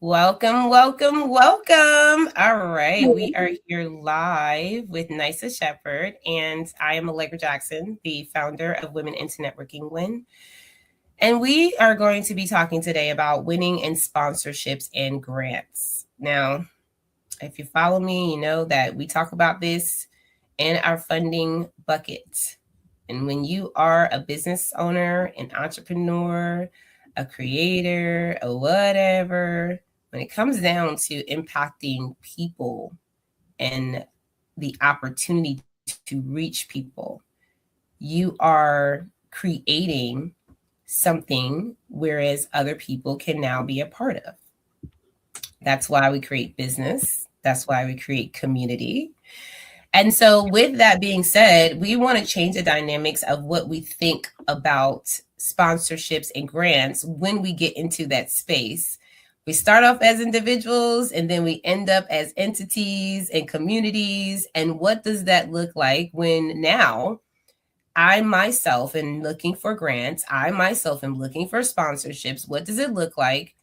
Welcome, welcome, welcome. All right, we are here live with Nysa Shepherd, and I am Allegra Jackson, the founder of Women into Networking Win. And we are going to be talking today about winning in sponsorships and grants. Now, if you follow me, you know that we talk about this in our funding bucket. And when you are a business owner, an entrepreneur, a creator, or whatever, when it comes down to impacting people and the opportunity to reach people, you are creating something whereas other people can now be a part of. That's why we create business. That's why we create community. And so with that being said, we want to change the dynamics of what we think about sponsorships and grants when we get into that space. We start off as individuals and then we end up as entities and communities. And what does that look like when now I myself am looking for grants? I myself am looking for sponsorships. What does it look like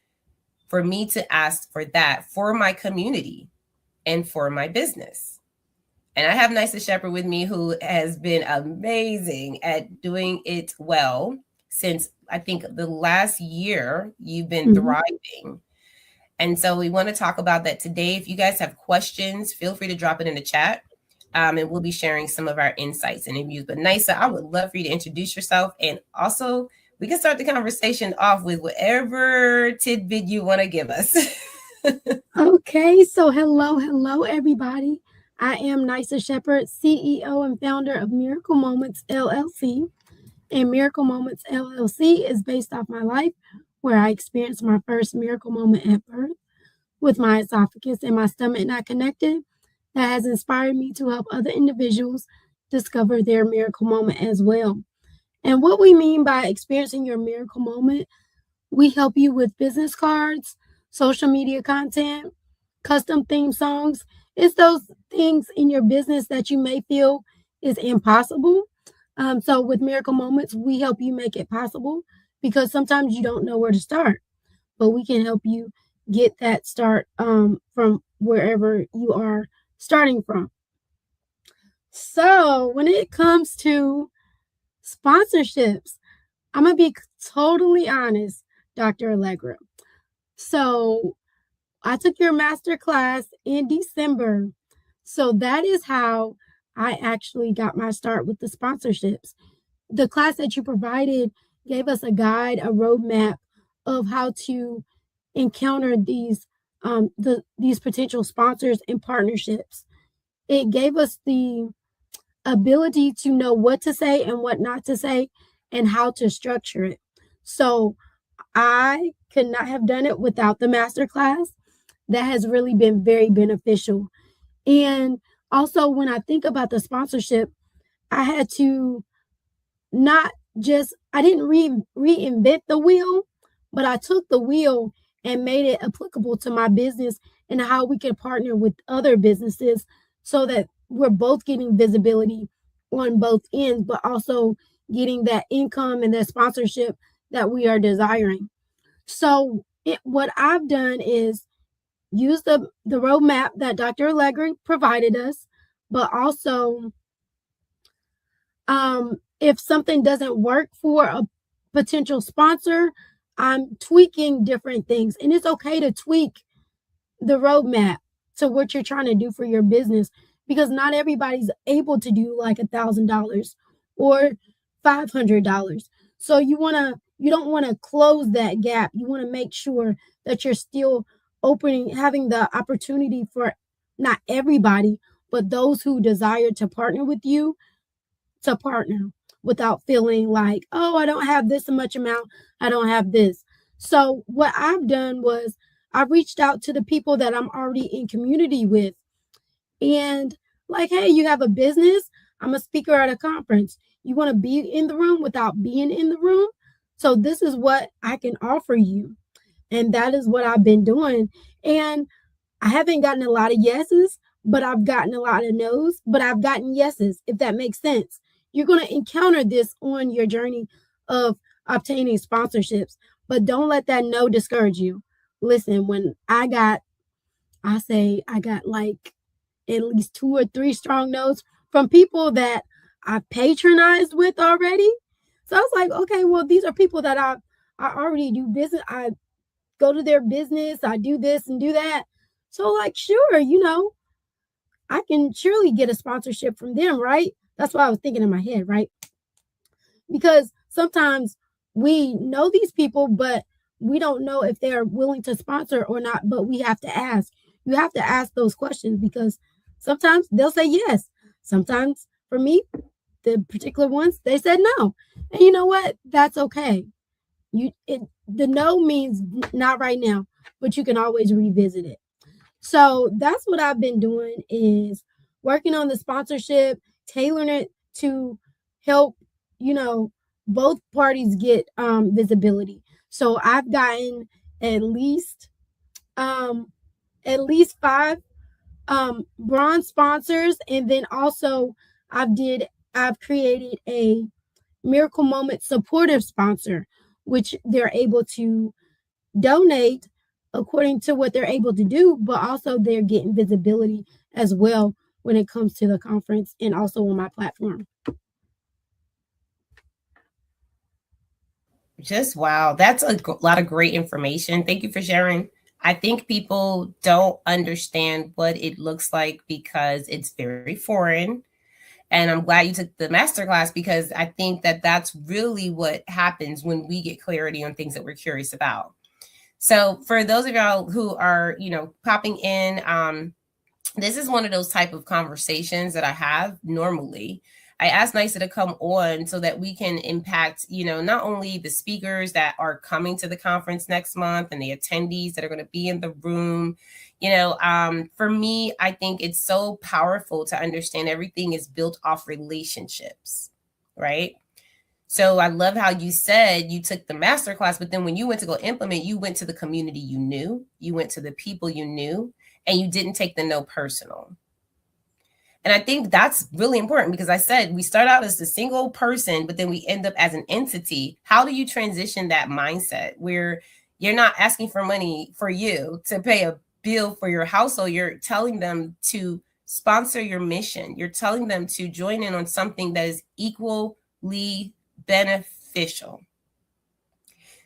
for me to ask for that for my community and for my business? And I have Nysa Shepherd with me, who has been amazing at doing it well since I think the last year. You've been thriving. And so we want to talk about that today. If you guys have questions, feel free to drop it in the chat. And we'll be sharing some of our insights and reviews. But Nysa, I would love for you to introduce yourself. And also, we can start the conversation off with whatever tidbit you want to give us. Okay, so hello, everybody. I am Nysa Shepherd, CEO and founder of Miracle Moments LLC. And Miracle Moments LLC is based off my life, where I experienced my first miracle moment at birth with my esophagus and my stomach not connected. That has inspired me to help other individuals discover their miracle moment as well. And what we mean by experiencing your miracle moment, we help you with business cards, social media content, custom theme songs. It's those things in your business that you may feel is impossible. So with Miracle Moments, we help you make it possible, because sometimes you don't know where to start, but we can help you get that start from wherever you are starting from. So when it comes to sponsorships, I'm going to be totally honest, Dr. Allegra. So I took your master class in December. So that is how I actually got my start with the sponsorships. The class that you provided gave us a guide, a roadmap of how to encounter these potential sponsors and partnerships. It gave us the ability to know what to say and what not to say and how to structure it. So I could not have done it without the master class. That has really been very beneficial. And also, when I think about the sponsorship, I had to I didn't reinvent the wheel, but I took the wheel and made it applicable to my business and how we can partner with other businesses so that we're both getting visibility on both ends, but also getting that income and that sponsorship that we are desiring. So what I've done is use the roadmap that Dr. Allegra provided us, but also if something doesn't work for a potential sponsor, I'm tweaking different things. And it's okay to tweak the roadmap to what you're trying to do for your business, because not everybody's able to do like $1,000 or $500. So you don't want to close that gap. You want to make sure that you're still having the opportunity for not everybody, but those who desire to partner with you to partner without feeling like, oh, I don't have this much amount, I don't have this. So what I've done was I reached out to the people that I'm already in community with and like, hey, you have a business? I'm a speaker at a conference. You want to be in the room without being in the room? So this is what I can offer you. And that is what I've been doing. And I haven't gotten a lot of yeses, but I've gotten a lot of no's, but I've gotten yeses, if that makes sense. You're going to encounter this on your journey of obtaining sponsorships, but don't let that no discourage you. Listen, when I got like at least 2 or 3 strong no's from people that I patronized with already. So I was like, okay, well, these are people that I already do business. I go to their business. I do this and do that. So like, sure, I can surely get a sponsorship from them, right? That's what I was thinking in my head, right? Because sometimes we know these people, but we don't know if they're willing to sponsor or not, but we have to ask. You have to ask those questions because sometimes they'll say yes. Sometimes for me, the particular ones, they said no. And you know what? That's okay. The no means not right now, but you can always revisit it. So that's what I've been doing is working on the sponsorship, tailoring it to help, both parties get visibility. So I've gotten at least 5 bronze sponsors, and then also I've created a Miracle Moment supportive sponsor, which they're able to donate according to what they're able to do, but also they're getting visibility as well when it comes to the conference and also on my platform. Just wow. That's a lot of great information. Thank you for sharing. I think people don't understand what it looks like because it's very foreign. And I'm glad you took the masterclass because I think that that's really what happens when we get clarity on things that we're curious about. So for those of y'all who are, popping in, this is one of those type of conversations that I have normally. I asked NYSA to come on so that we can impact, not only the speakers that are coming to the conference next month and the attendees that are going to be in the room. For me, I think it's so powerful to understand everything is built off relationships, right? So I love how you said you took the masterclass, but then when you went to go implement, you went to the community you knew, you went to the people you knew, and you didn't take the no personal. And I think that's really important because I said we start out as a single person, but then we end up as an entity. How do you transition that mindset where you're not asking for money for you to pay a bill for your household? You're telling them to sponsor your mission. You're telling them to join in on something that is equally beneficial.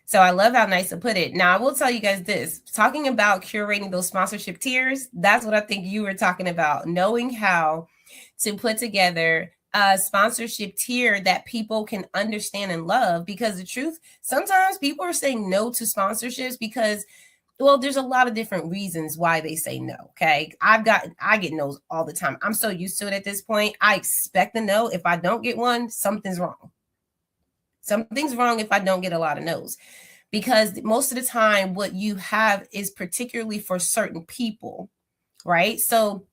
So I love how NYSA put it. Now, I will tell you guys this, talking about curating those sponsorship tiers, that's what I think you were talking about, knowing how to put together a sponsorship tier that people can understand and love. Because the truth, sometimes people are saying no to sponsorships because, well, there's a lot of different reasons why they say no. Okay. I get no's all the time. I'm so used to it at this point. I expect a no. If I don't get one, something's wrong. Something's wrong if I don't get a lot of no's, because most of the time what you have is particularly for certain people, right? So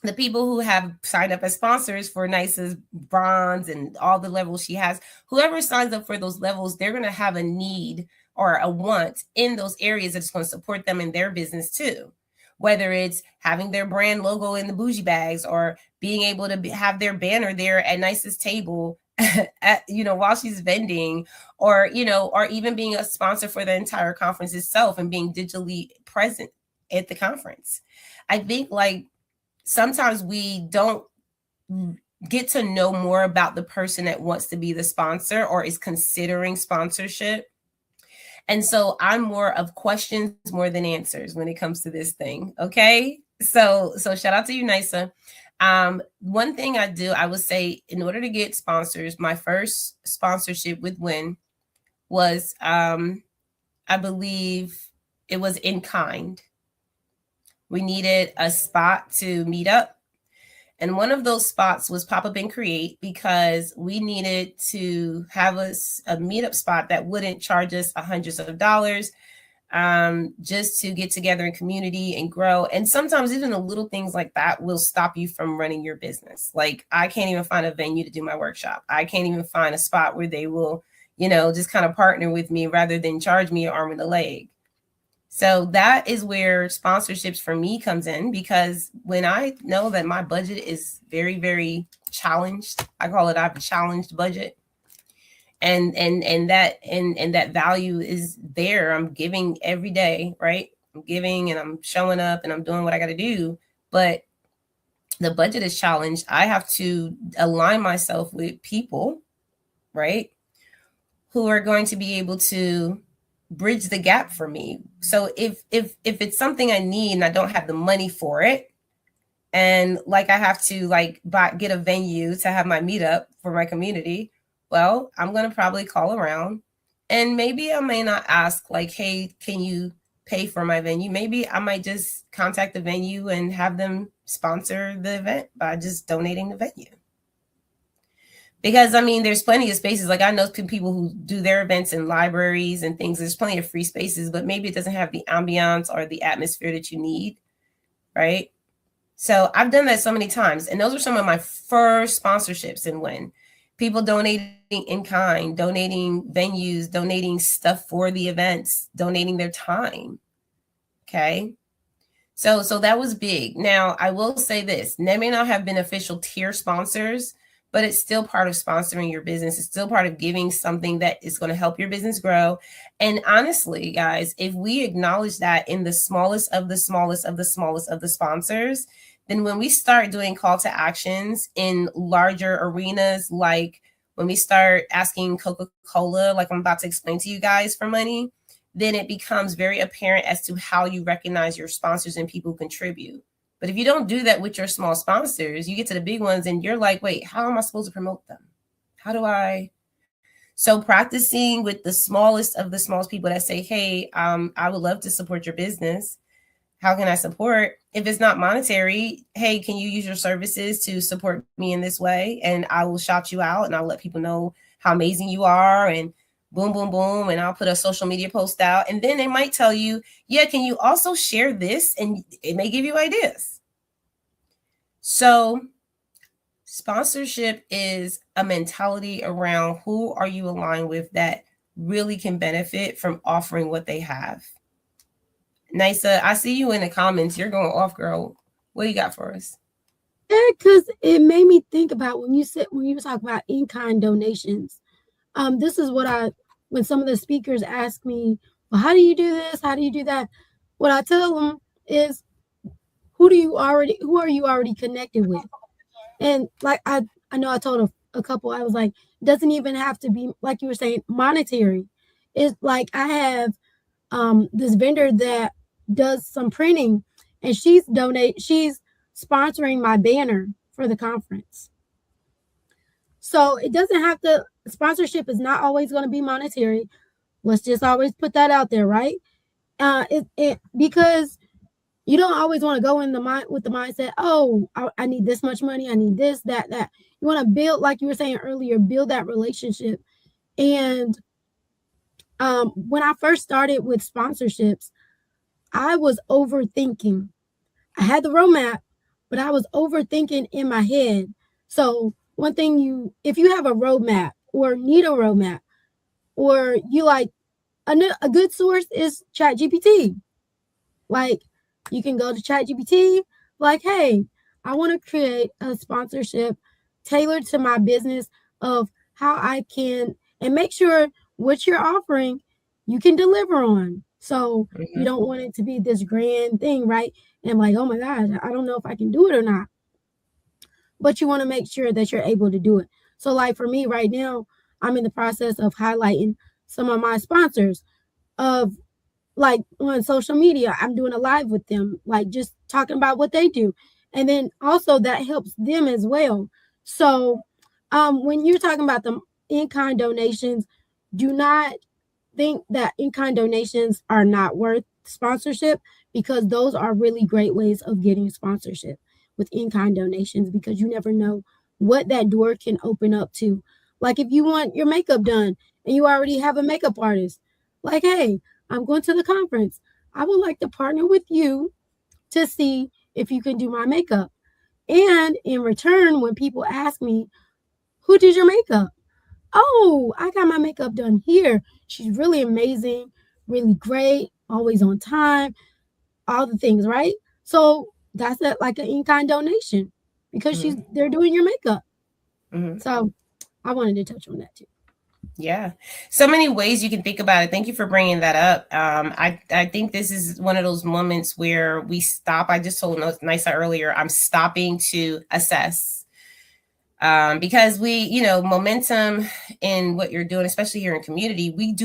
the people who have signed up as sponsors for NYSA's bronze and all the levels she has, whoever signs up for those levels, they're going to have a need or a want in those areas that's going to support them in their business too. Whether it's having their brand logo in the bougie bags or being able to have their banner there at NYSA's table while she's vending, or even being a sponsor for the entire conference itself and being digitally present at the conference. I think like sometimes we don't get to know more about the person that wants to be the sponsor or is considering sponsorship. And so I'm more of questions more than answers when it comes to this thing. Okay. So shout out to you, NYSA. One thing I do, I would say, in order to get sponsors, my first sponsorship with Win was, I believe it was in kind. We needed a spot to meet up. And one of those spots was Pop Up and Create, because we needed to have a meetup spot that wouldn't charge us hundreds of dollars, just to get together in community and grow. And sometimes even the little things like that will stop you from running your business. Like, I can't even find a venue to do my workshop. I can't even find a spot where they will, just kind of partner with me rather than charge me an arm and a leg. So that is where sponsorships for me comes in, because when I know that my budget is very, very challenged, I call it, I have a challenged budget. And that value is there. I'm giving every day, right? I'm giving and I'm showing up and I'm doing what I got to do. But the budget is challenged. I have to align myself with people, right, who are going to be able to bridge the gap for me. So if it's something I need and I don't have the money for it, and like I have to get a venue to have my meetup for my community, well, I'm going to probably call around, and maybe I may not ask like, hey, can you pay for my venue? Maybe I might just contact the venue and have them sponsor the event by just donating the venue. Because there's plenty of spaces. Like, I know people who do their events in libraries and things. There's plenty of free spaces, but maybe it doesn't have the ambiance or the atmosphere that you need, right? So I've done that so many times. And those are some of my first sponsorships. And when people donating in kind, donating venues, donating stuff for the events, donating their time. Okay. So that was big. Now, I will say this, they may not have been official tier sponsors, but it's still part of sponsoring your business. It's still part of giving something that is going to help your business grow. And honestly, guys, if we acknowledge that in the smallest of the smallest of the smallest of the sponsors, then when we start doing call to actions in larger arenas, like when we start asking Coca-Cola, like I'm about to explain to you guys, for money, then it becomes very apparent as to how you recognize your sponsors and people who contribute. But if you don't do that with your small sponsors, you get to the big ones and you're like, wait, how am I supposed to promote them? How do I? So practicing with the smallest of the smallest people that say, hey, I would love to support your business. How can I support? If it's not monetary, hey, can you use your services to support me in this way? And I will shout you out and I'll let people know how amazing you are, and boom, boom, boom. And I'll put a social media post out. And then they might tell you, yeah, can you also share this? And it may give you ideas. So sponsorship is a mentality around who are you aligned with that really can benefit from offering what they have. Nisa, I see you in the comments. You're going off, girl. What do you got for us? Yeah, because it made me think about when you talk about in-kind donations. This is what when some of the speakers ask me, well, how do you do this? How do you do that? What I tell them is, who are you already connected with? And like I know I told a couple, I was like, it doesn't even have to be, like you were saying, monetary. It's like I have this vendor that does some printing, and she's sponsoring my banner for the conference. So it doesn't have to, sponsorship is not always going to be monetary. Let's just always put that out there, right? Because you don't always want to go in with the mindset, oh, I need this much money, I need this, that. You want to build, like you were saying earlier, build that relationship. And when I first started with sponsorships, I was overthinking. I had the roadmap, but I was overthinking in my head. So one thing, if you have a roadmap or need a roadmap, or you like, a good source is ChatGPT. Like, you can go to ChatGPT, like, hey, I want to create a sponsorship tailored to my business of how I can, and make sure what you're offering, you can deliver on. So you don't want it to be this grand thing, right? And I'm like, oh my God, I don't know if I can do it or not. But you want to make sure that you're able to do it. So like for me right now, I'm in the process of highlighting some of my sponsors of, like, on social media. I'm doing a live with them, like just talking about what they do. And then also that helps them as well. So when you're talking about the in-kind donations, do not think that in-kind donations are not worth sponsorship, because those are really great ways of getting sponsorship with in-kind donations, because you never know what that door can open up to. Like if you want your makeup done and you already have a makeup artist, like, hey, I'm going to the conference. I would like to partner with you to see if you can do my makeup. And in return, when people ask me, who did your makeup? Oh, I got my makeup done here. She's really amazing, really great, always on time, all the things, right? So that's like an in-kind donation, because they're doing your makeup. So I wanted to touch on that too. Yeah, so many ways you can think about it. Thank you for bringing that up. I think this is one of those moments where we stop. I just told Nysa earlier, I'm stopping to assess, because we momentum in what you're doing, especially here in community, we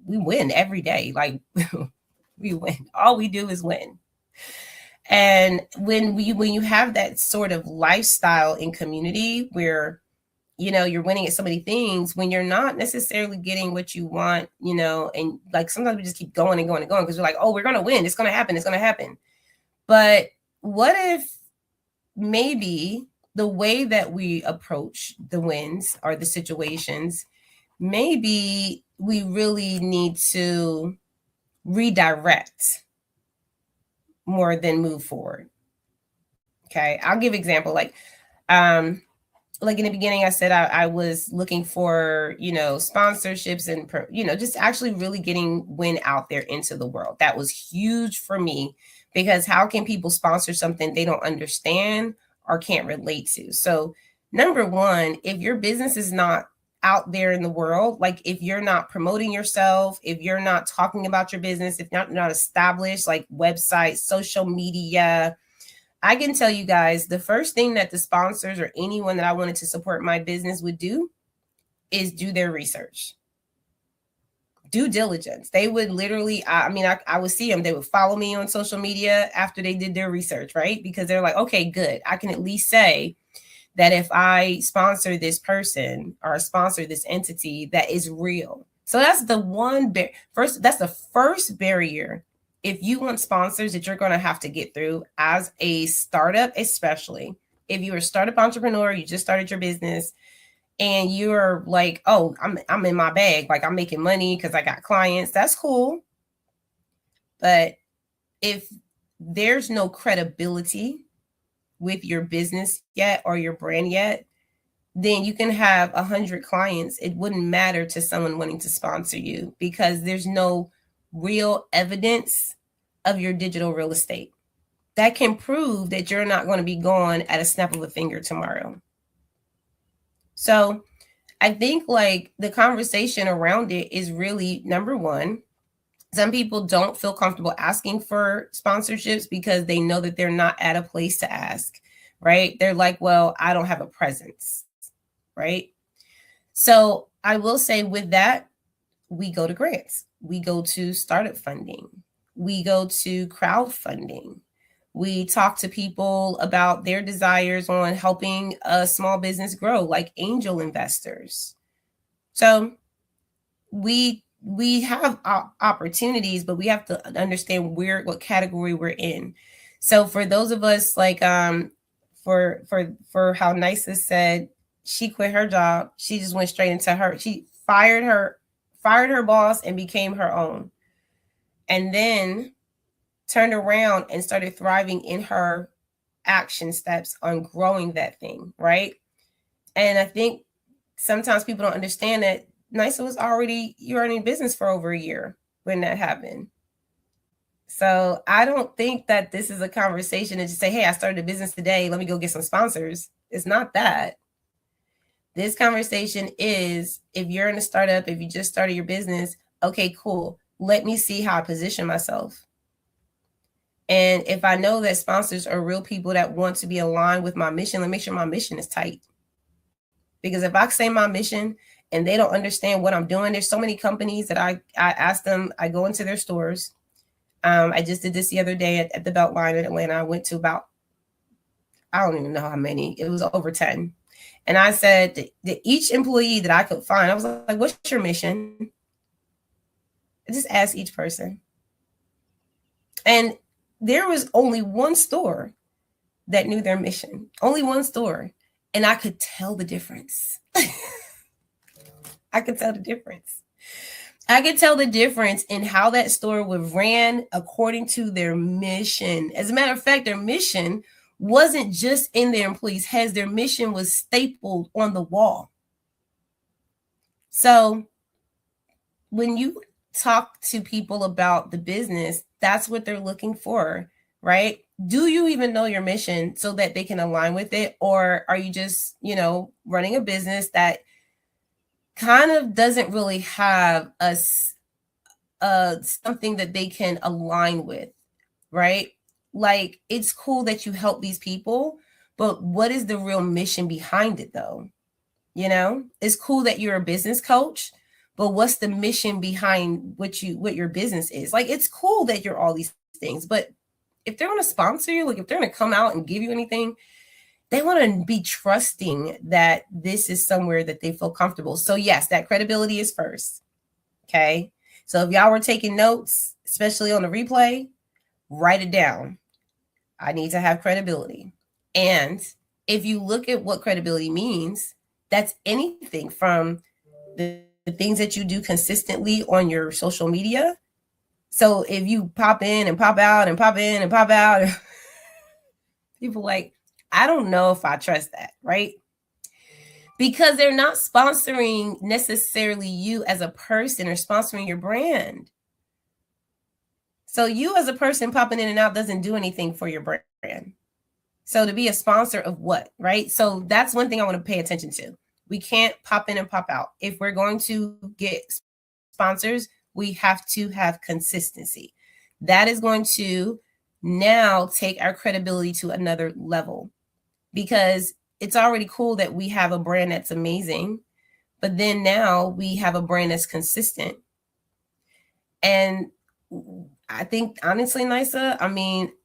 win every day. Like we win. All we do is win. And when you have that sort of lifestyle in community where you're winning at so many things, when you're not necessarily getting what you want, and like sometimes we just keep going and going and going because we're like, oh, we're going to win. It's going to happen. It's going to happen. But what if maybe the way that we approach the wins or the situations, maybe we really need to redirect more than move forward. Okay. I'll give an example. Like in the beginning, I said I was looking for, sponsorships and, just actually really getting WIN out there into the world. That was huge for me, because how can people sponsor something they don't understand or can't relate to? So number one, if your business is not out there in the world, like if you're not promoting yourself, if you're not talking about your business, if not established, like websites, social media, I can tell you guys, the first thing that the sponsors or anyone that I wanted to support my business would do is do their research, due diligence. They would literally, I would see them. They would follow me on social media after they did their research, right? Because they're like, okay, good. I can at least say that if I sponsor this person or sponsor this entity, that is real. So that's the that's the first barrier. If you want sponsors that you're going to have to get through as a startup, especially if you're a startup entrepreneur, you just started your business and you're like, oh, I'm in my bag. Like I'm making money because I got clients. That's cool. But if there's no credibility with your business yet or your brand yet, then you can have 100 clients. It wouldn't matter to someone wanting to sponsor you because there's no real evidence of your digital real estate that can prove that you're not going to be gone at a snap of a finger tomorrow. So I think like the conversation around it is really, number one, some people don't feel comfortable asking for sponsorships because they know that they're not at a place to ask, right? They're like, well, I don't have a presence, right? So I will say with that, we go to grants. We go to startup funding. We go to crowdfunding. We talk to people about their desires on helping a small business grow, like angel investors. So we have opportunities, but we have to understand what category we're in. So for those of us like for how Nysa said, she quit her job. She just went straight into she fired her boss and became her own. And then turned around and started thriving in her action steps on growing that thing, right? And I think sometimes people don't understand that Nysa was you're in business for over a year when that happened. So I don't think that this is a conversation to just say, hey, I started a business today. Let me go get some sponsors. It's not that. This conversation is, if you're in a startup, if you just started your business, okay, cool. Let me see how I position myself. And if I know that sponsors are real people that want to be aligned with my mission, let me make sure my mission is tight. Because if I say my mission and they don't understand what I'm doing, there's so many companies that I ask them, I go into their stores. I just did this the other day at the Beltline in Atlanta. I went to about I don't even know how many. It was over 10. And I said that each employee that I could find, I was like, what's your mission? I just asked each person. And there was only one store that knew their mission, only one store. And I could tell the difference. I could tell the difference. I could tell the difference in how that store was ran according to their mission. As a matter of fact, their mission wasn't just in their employees' heads. Their mission was stapled on the wall. So when you talk to people about the business, that's what they're looking for, right? Do you even know your mission so that they can align with it? Or are you just, running a business that kind of doesn't really have something that they can align with, right? Like, it's cool that you help these people, but what is the real mission behind it though? It's cool that you're a business coach, but what's the mission behind what your business is? Like, it's cool that you're all these things, but if they're going to sponsor you, like if they're going to come out and give you anything, they want to be trusting that this is somewhere that they feel comfortable. So yes, that credibility is first. Okay. So if y'all were taking notes, especially on the replay, write it down. I need to have credibility. And if you look at what credibility means, that's anything from the things that you do consistently on your social media. So if you pop in and pop out and pop in and pop out, people like, I don't know if I trust that, right? Because they're not sponsoring necessarily you as a person or sponsoring your brand. So you as a person popping in and out doesn't do anything for your brand. So to be a sponsor of what, right? So that's one thing I want to pay attention to. We can't pop in and pop out. If we're going to get sponsors, we have to have consistency. That is going to now take our credibility to another level, because it's already cool that we have a brand that's amazing, but then now we have a brand that's consistent. And I think, honestly, Nysa,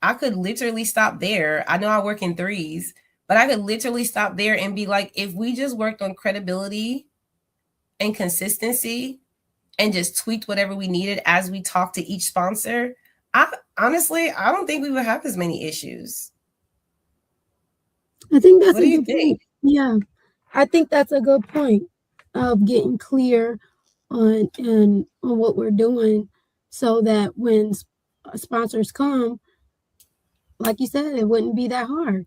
I could literally stop there. I know I work in threes, but I could literally stop there and be like, if we just worked on credibility and consistency and just tweaked whatever we needed as we talk to each sponsor, I don't think we would have as many issues. I think that's a good point. Yeah, I think that's a good point of getting clear on what we're doing, so that when sponsors come, like you said, it wouldn't be that hard.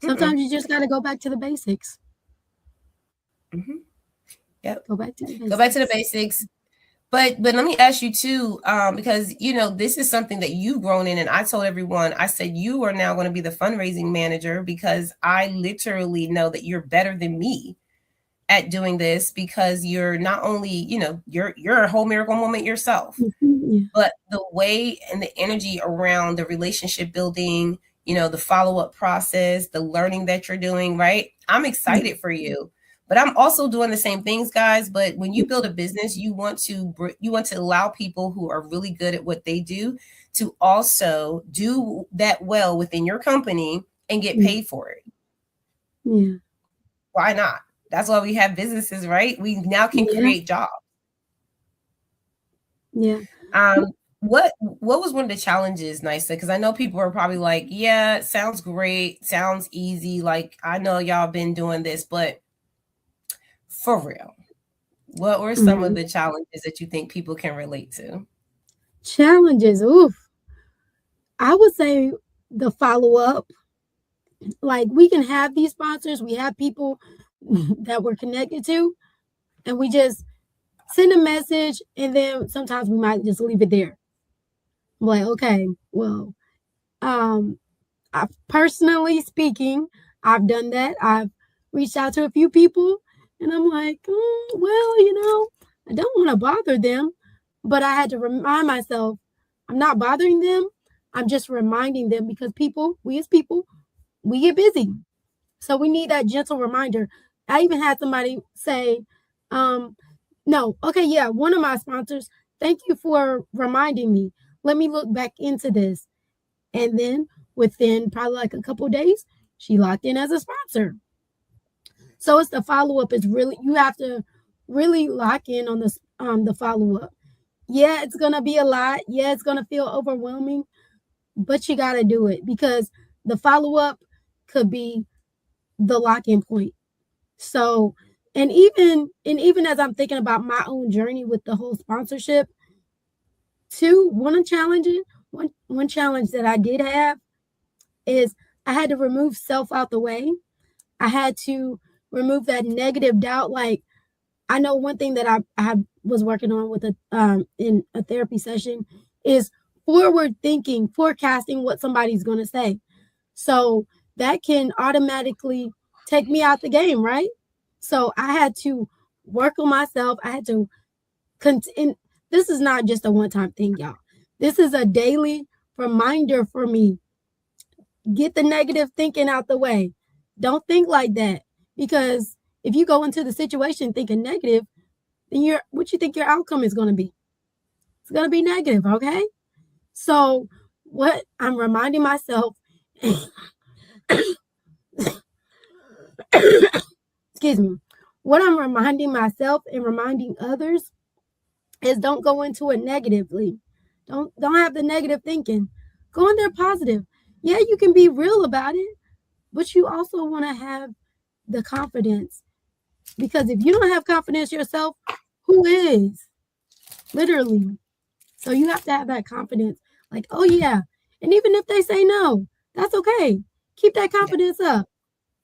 Sometimes you just got to go back to the basics. Mm-hmm. Yep. Go back to the basics. But let me ask you too, because this is something that you've grown in, and I told everyone, I said you are now going to be the fundraising manager, because I literally know that you're better than me at doing this, because you're not only you're a whole miracle moment yourself, but the way and the energy around the relationship building, the follow-up process, the learning that you're doing, right? I'm excited for you. But I'm also doing the same things, guys. But when you build a business, you want to allow people who are really good at what they do to also do that well within your company and get paid for it. Yeah. Why not? That's why we have businesses, right? We now can create jobs. Yeah. What was one of the challenges, Nysa? Because I know people are probably like, yeah, it sounds great, sounds easy. Like, I know y'all been doing this, but for real, what were some of the challenges that you think people can relate to? Challenges, oof. I would say the follow-up. Like, we can have these sponsors, we have people that we're connected to, and we just send a message, and then sometimes we might just leave it there. I'm like, okay, well, personally speaking, I've done that. I've reached out to a few people, and I'm like, well, I don't want to bother them, but I had to remind myself, I'm not bothering them. I'm just reminding them, because we as people, we get busy. So we need that gentle reminder. I even had somebody say, no, okay, yeah, one of my sponsors, thank you for reminding me. Let me look back into this. And then within probably like a couple days, she locked in as a sponsor. So it's the follow-up is really, you have to really lock in on the follow-up. Yeah, it's gonna be a lot. Yeah, it's gonna feel overwhelming, but you gotta do it because the follow-up could be the lock-in point. So, and even as I'm thinking about my own journey with the whole sponsorship, one challenge that I did have is I had to remove self out the way. I had to remove that negative doubt. Like, I know one thing that I was working on with in a therapy session is forward thinking, forecasting what somebody's going to say. So that can automatically take me out the game, right? So I had to work on myself. I had to continue. This is not just a one-time thing, y'all. This is a daily reminder for me. Get the negative thinking out the way. Don't think like that, because if you go into the situation thinking negative, then what you think your outcome is going to be? It's going to be negative, okay? So what I'm reminding myself, excuse me, what I'm reminding myself and reminding others is don't go into it negatively. Don't have the negative thinking. Go in there positive. Yeah, you can be real about it, but you also want to have the confidence, because if you don't have confidence yourself, who is? Literally. So you have to have that confidence. Like, oh yeah. And even if they say no, that's okay. Keep that confidence up.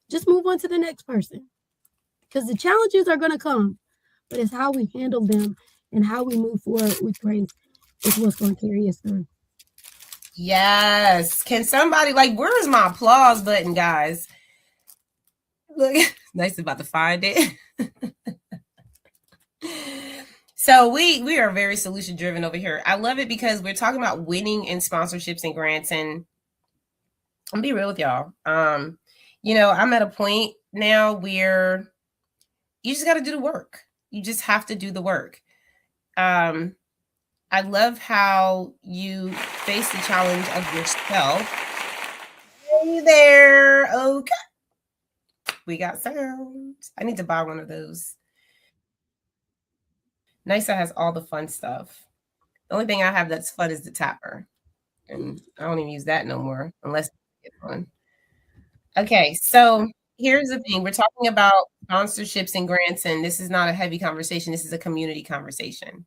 Just move on to the next person. Because the challenges are going to come, but it's how we handle them and how we move forward with grace is what's going to carry us through. Yes. Can somebody, like, where is my applause button, guys? Look, Nice about to find it. So we are very solution driven over here. I love it because we're talking about winning in sponsorships and grants. And I'll be real with y'all. I'm at a point now where you just got to do the work. You just have to do the work. I love how you face the challenge of yourself. Hey there. Okay. We got sound. I need to buy one of those. NYSA has all the fun stuff. The only thing I have that's fun is the tapper. And I don't even use that no more unless I get one. Okay, so here's the thing. We're talking about sponsorships and grants, and this is not a heavy conversation. This is a community conversation.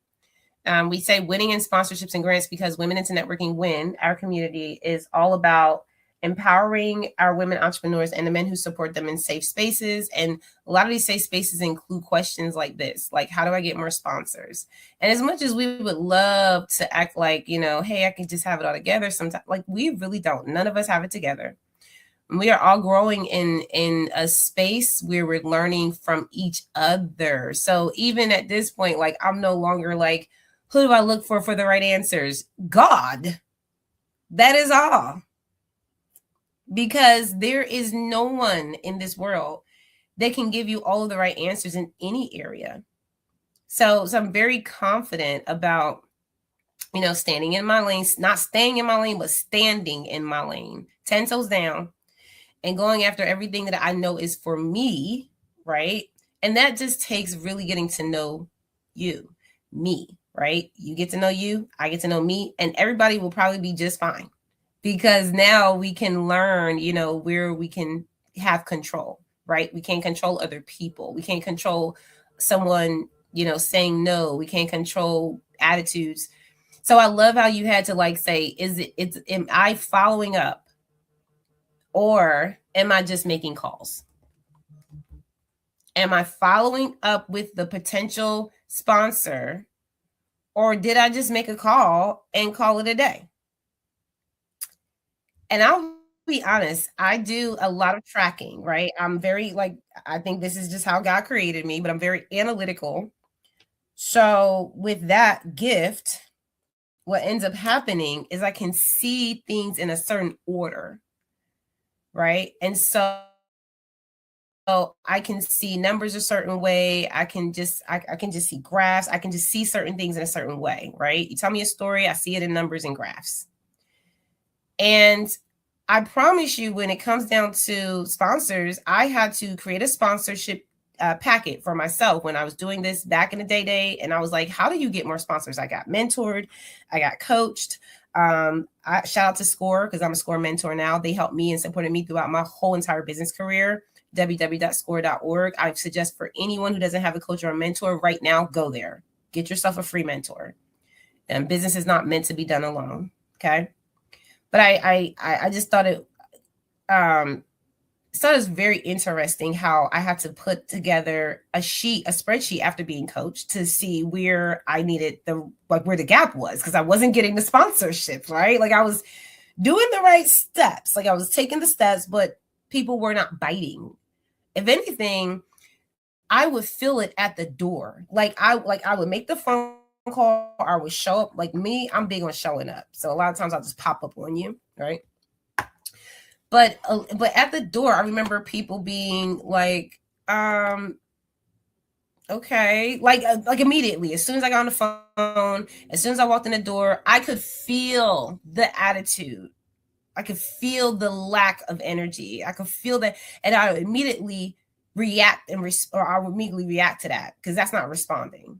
We say winning in sponsorships and grants because Women into Networking Win, our community, is all about empowering our women entrepreneurs and the men who support them in safe spaces. And a lot of these safe spaces include questions like this, like, how do I get more sponsors? And as much as we would love to act like, hey, I can just have it all together sometimes, like, we really don't. None of us have it together. We are all growing in a space where we're learning from each other. So even at this point, like, I'm no longer like, who do I look for the right answers? God. That is all. Because there is no one in this world that can give you all of the right answers in any area. So I'm very confident about, standing in my lane, not staying in my lane, but standing in my lane, 10 toes down, and going after everything that I know is for me, right? And that just takes really getting to know you, me, right? You get to know you, I get to know me, and everybody will probably be just fine. Because now we can learn, where we can have control, right? We can't control other people. We can't control someone, saying no. We can't control attitudes. So I love how you had to say, am I following up, or am I just making calls? Am I following up with the potential sponsor, or did I just make a call and call it a day? And I'll be honest, I do a lot of tracking, right? I'm very I think this is just how God created me, but I'm very analytical. So with that gift, what ends up happening is I can see things in a certain order, right? And so I can see numbers a certain way. I can just see graphs. I can just see certain things in a certain way, right? You tell me a story, I see it in numbers and graphs. And I promise you, when it comes down to sponsors, I had to create a sponsorship packet for myself when I was doing this back in the day. And I was like, how do you get more sponsors? I got mentored, I got coached. I shout out to SCORE, because I'm a SCORE mentor now. They helped me and supported me throughout my whole entire business career. www.score.org. I suggest for anyone who doesn't have a coach or a mentor right now, go there. Get yourself a free mentor. And business is not meant to be done alone. Okay. But I just thought it was very interesting how I had to put together a spreadsheet after being coached to see where I needed where the gap was, because I wasn't getting the sponsorship, right? Like I was doing the right steps, like I was taking the steps, but people were not biting. If anything, I would feel it at the door. Like I would make the phone call, or I would show up. Like me, I'm big on showing up. So a lot of times I'll just pop up on you, right? But at the door, I remember people being like, okay, like immediately, as soon as I got on the phone, as soon as I walked in the door, I could feel the attitude. I could feel the lack of energy. I could feel that, and I would immediately react or I would immediately react to that, because that's not responding.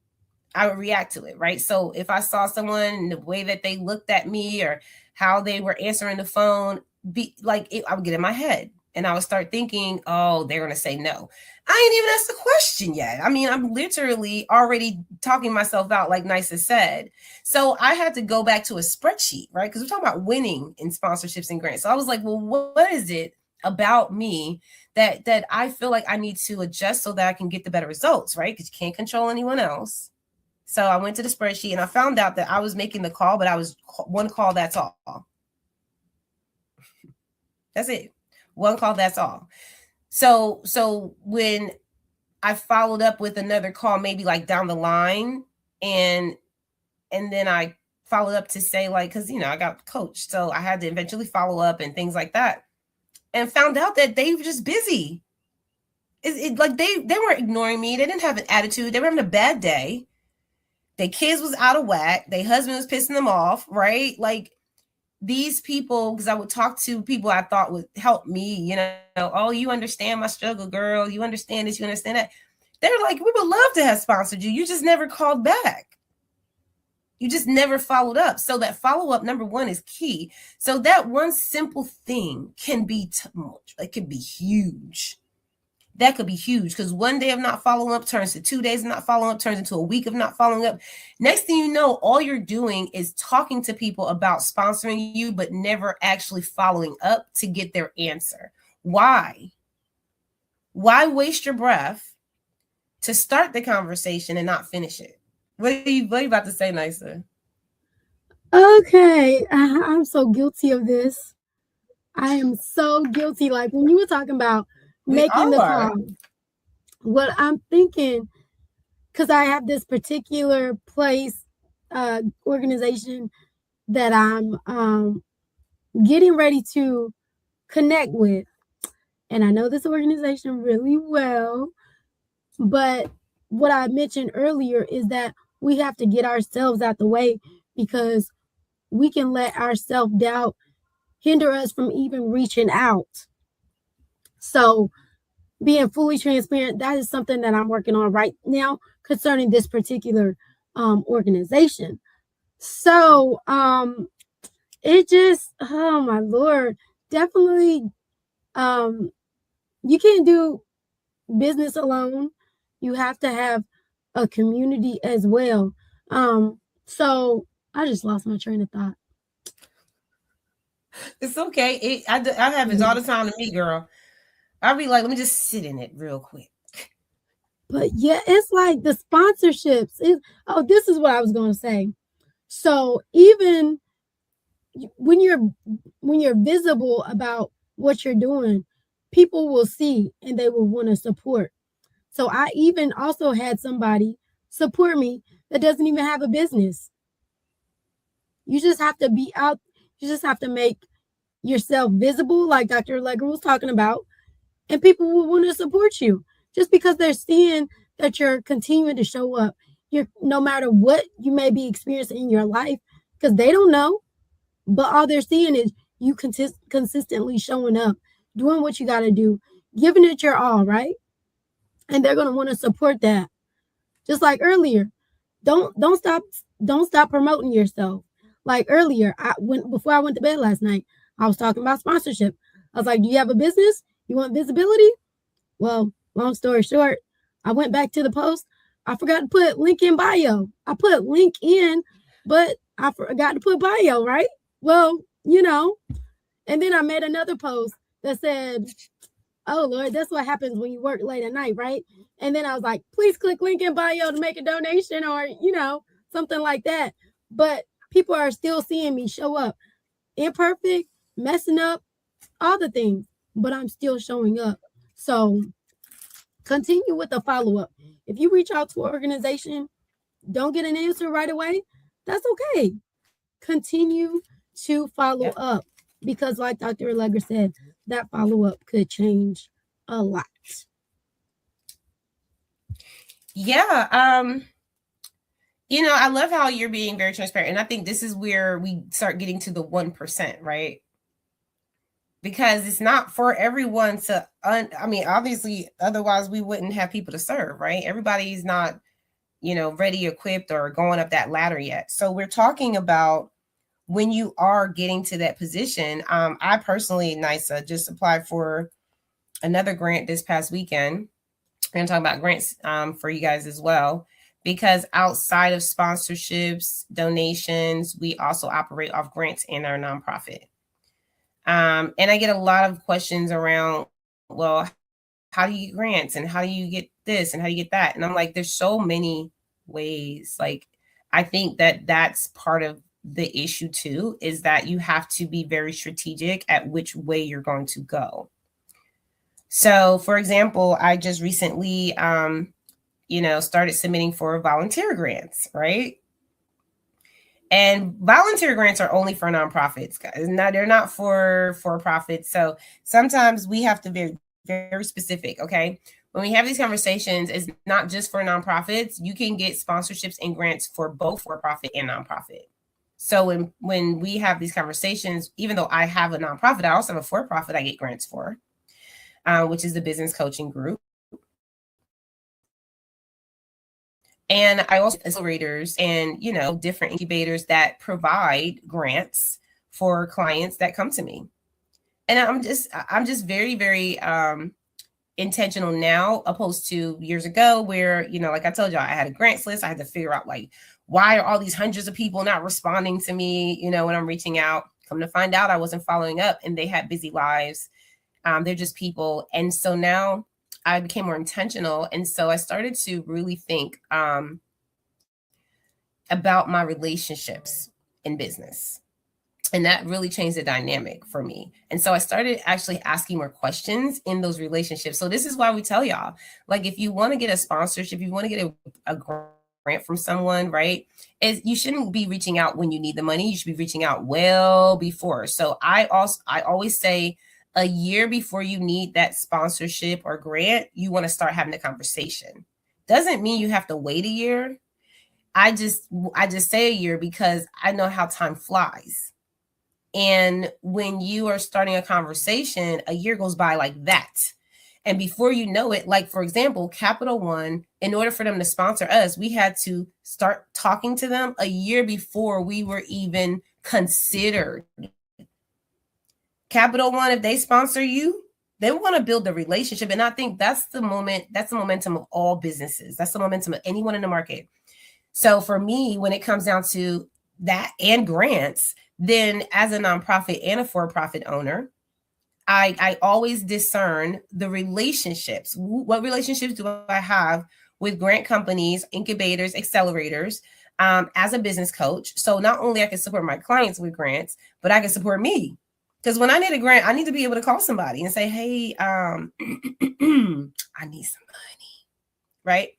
I would react to it, right? So if I saw someone, the way that they looked at me or how they were answering the phone, I would get in my head and I would start thinking, oh, they're going to say no. I ain't even asked the question yet. I mean, I'm literally already talking myself out, like Nysa said. So I had to go back to a spreadsheet, right? Because we're talking about winning in sponsorships and grants. So I was like, well, what is it about me that I feel like I need to adjust so that I can get the better results, right? Because you can't control anyone else. So I went to the spreadsheet and I found out that I was making the call, but I was one call, that's all. That's it. One call, that's all. So when I followed up with another call, maybe like down the line, and then I followed up to say, like, because, I got coached. So I had to eventually follow up and things like that, and found out that they were just busy. Like they weren't ignoring me. They didn't have an attitude. They were having a bad day. Their kids was out of whack. Their husband was pissing them off, right? Like these people, because I would talk to people I thought would help me, oh, you understand my struggle, girl. You understand this, you understand that. They're like, we would love to have sponsored you. You just never called back. You just never followed up. So that follow-up, number one, is key. So that one simple thing can be it can be huge. That could be huge, because one day of not following up turns to 2 days of not following up, turns into a week of not following up. Next thing you know, all you're doing is talking to people about sponsoring you, but never actually following up to get their answer. Why? Why waste your breath to start the conversation and not finish it? What are you about to say, Nysa? Okay, I'm so guilty of this. I am so guilty. Like when you were talking about making the call, what I'm thinking, because I have this particular place, organization that I'm getting ready to connect with, and I know this organization really well, but what I mentioned earlier is that we have to get ourselves out the way, because we can let our self-doubt hinder us from even reaching out. So being fully transparent, that is something that I'm working on right now concerning this particular organization. So it just, oh my Lord, definitely you can't do business alone. You have to have a community as well. So I just lost my train of thought. It's okay. I have it all the time to me, girl. I'll be like, let me just sit in it real quick. But yeah, it's like the sponsorships. This is what I was going to say. So even when you're visible about what you're doing, people will see and they will want to support. So I even also had somebody support me that doesn't even have a business. You just have to be out. You just have to make yourself visible, like Dr. Allegra was talking about, and people will want to support you just because they're seeing that you're continuing to show up. You're, no matter what you may be experiencing in your life, because they don't know, but all they're seeing is you consistently showing up, doing what you got to do, giving it your all, right? And they're going to want to support that. Just like earlier, don't stop promoting yourself. Like earlier, before I went to bed last night, I was talking about sponsorship. I was like, do you have a business? You want visibility? Well, long story short, I went back to the post. I forgot to put link in bio. I put link in, but I forgot to put bio, right? Well, and then I made another post that said, oh Lord, that's what happens when you work late at night, right? And then I was like, please click link in bio to make a donation or, something like that. But people are still seeing me show up imperfect, messing up, all the things, but I'm still showing up. So continue with the follow-up. If you reach out to an organization, don't get an answer right away, that's okay. Continue to follow up because like Dr. Allegra said, that follow-up could change a lot. Yeah. I love how you're being very transparent. And I think this is where we start getting to the 1%, right? Because it's not for everyone to, obviously, otherwise we wouldn't have people to serve, right? Everybody's not, ready, equipped, or going up that ladder yet. So we're talking about when you are getting to that position. I personally, NYSA, just applied for another grant this past weekend. We're going to talk about grants for you guys as well, because outside of sponsorships, donations, we also operate off grants in our nonprofit. And I get a lot of questions around, well, how do you get grants and how do you get this and how do you get that? And I'm like, there's so many ways. Like, I think that that's part of the issue too, is that you have to be very strategic at which way you're going to go. So for example, I just recently, started submitting for volunteer grants, right? And volunteer grants are only for nonprofits, guys. Now they're not for profits. So sometimes we have to be very specific. Okay. When we have these conversations, it's not just for nonprofits. You can get sponsorships and grants for both for-profit and nonprofit. So when we have these conversations, even though I have a nonprofit, I also have a for-profit I get grants for, which is the Business Coaching Group. And I also accelerators and, different incubators that provide grants for clients that come to me. And I'm just very, very intentional now, opposed to years ago where, like I told y'all, I had a grants list. I had to figure out, like, why are all these hundreds of people not responding to me, when I'm reaching out? Come to find out, I wasn't following up and they had busy lives. They're just people. And so now I became more intentional. And so I started to really think about my relationships in business. And that really changed the dynamic for me. And so I started actually asking more questions in those relationships. So this is why we tell y'all, like, if you want to get a sponsorship, if you want to get a grant from someone, right, you shouldn't be reaching out when you need the money. You should be reaching out well before. So I always say, a year before you need that sponsorship or grant, you want to start having the conversation. Doesn't mean you have to wait a year. I just say a year because I know how time flies. And when you are starting a conversation, a year goes by like that. And before you know it, like, for example, Capital One, in order for them to sponsor us, we had to start talking to them a year before we were even considered. Capital One, if they sponsor you, they want to build the relationship. And I think that's the momentum of all businesses. That's the momentum of anyone in the market. So for me, when it comes down to that and grants, then as a nonprofit and a for-profit owner, I always discern the relationships. What relationships do I have with grant companies, incubators, accelerators, as a business coach? So not only I can support my clients with grants, but I can support me. Because when I need a grant, I need to be able to call somebody and say, hey, I need some money, right?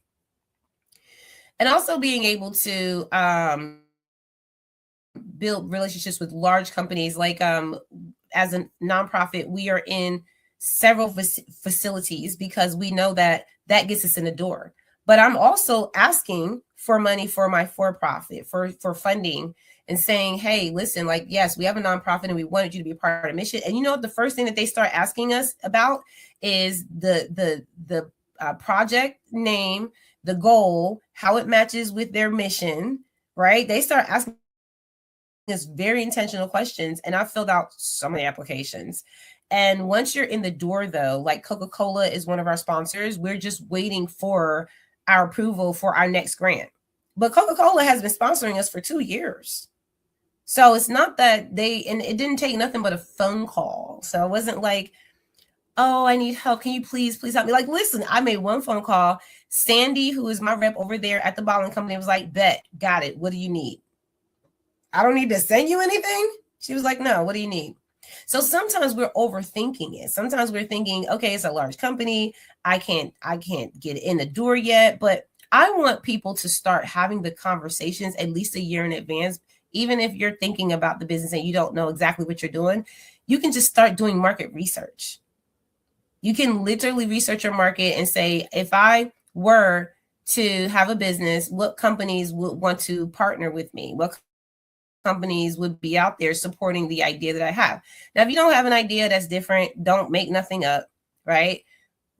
And also being able to build relationships with large companies. Like as a nonprofit, we are in several facilities because we know that gets us in the door. but I'm also asking for money for my for-profit, for funding, and saying, hey, listen, like, yes, we have a nonprofit and we wanted you to be a part of the mission. And you know, the first thing that they start asking us about is the project name, the goal, how it matches with their mission, right? They start asking us very intentional questions, and I filled out so many applications. And once you're in the door, though, like Coca-Cola is one of our sponsors, we're just waiting for our approval for our next grant. But Coca-Cola has been sponsoring us for 2 years. So it's not that and it didn't take nothing but a phone call. So it wasn't like, oh, I need help. Can you please help me? Like, listen, I made one phone call. Sandy, who is my rep over there at the bottling company, was like, bet, got it. What do you need? I don't need to send you anything. She was like, no, what do you need? So sometimes we're overthinking it. Sometimes we're thinking, okay, it's a large company. I can't get in the door yet. But I want people to start having the conversations at least a year in advance. Even if you're thinking about the business and you don't know exactly what you're doing, you can just start doing market research. You can literally research your market and say, if I were to have a business, what companies would want to partner with me? What companies would be out there supporting the idea that I have? Now, if you don't have an idea that's different, don't make nothing up, right?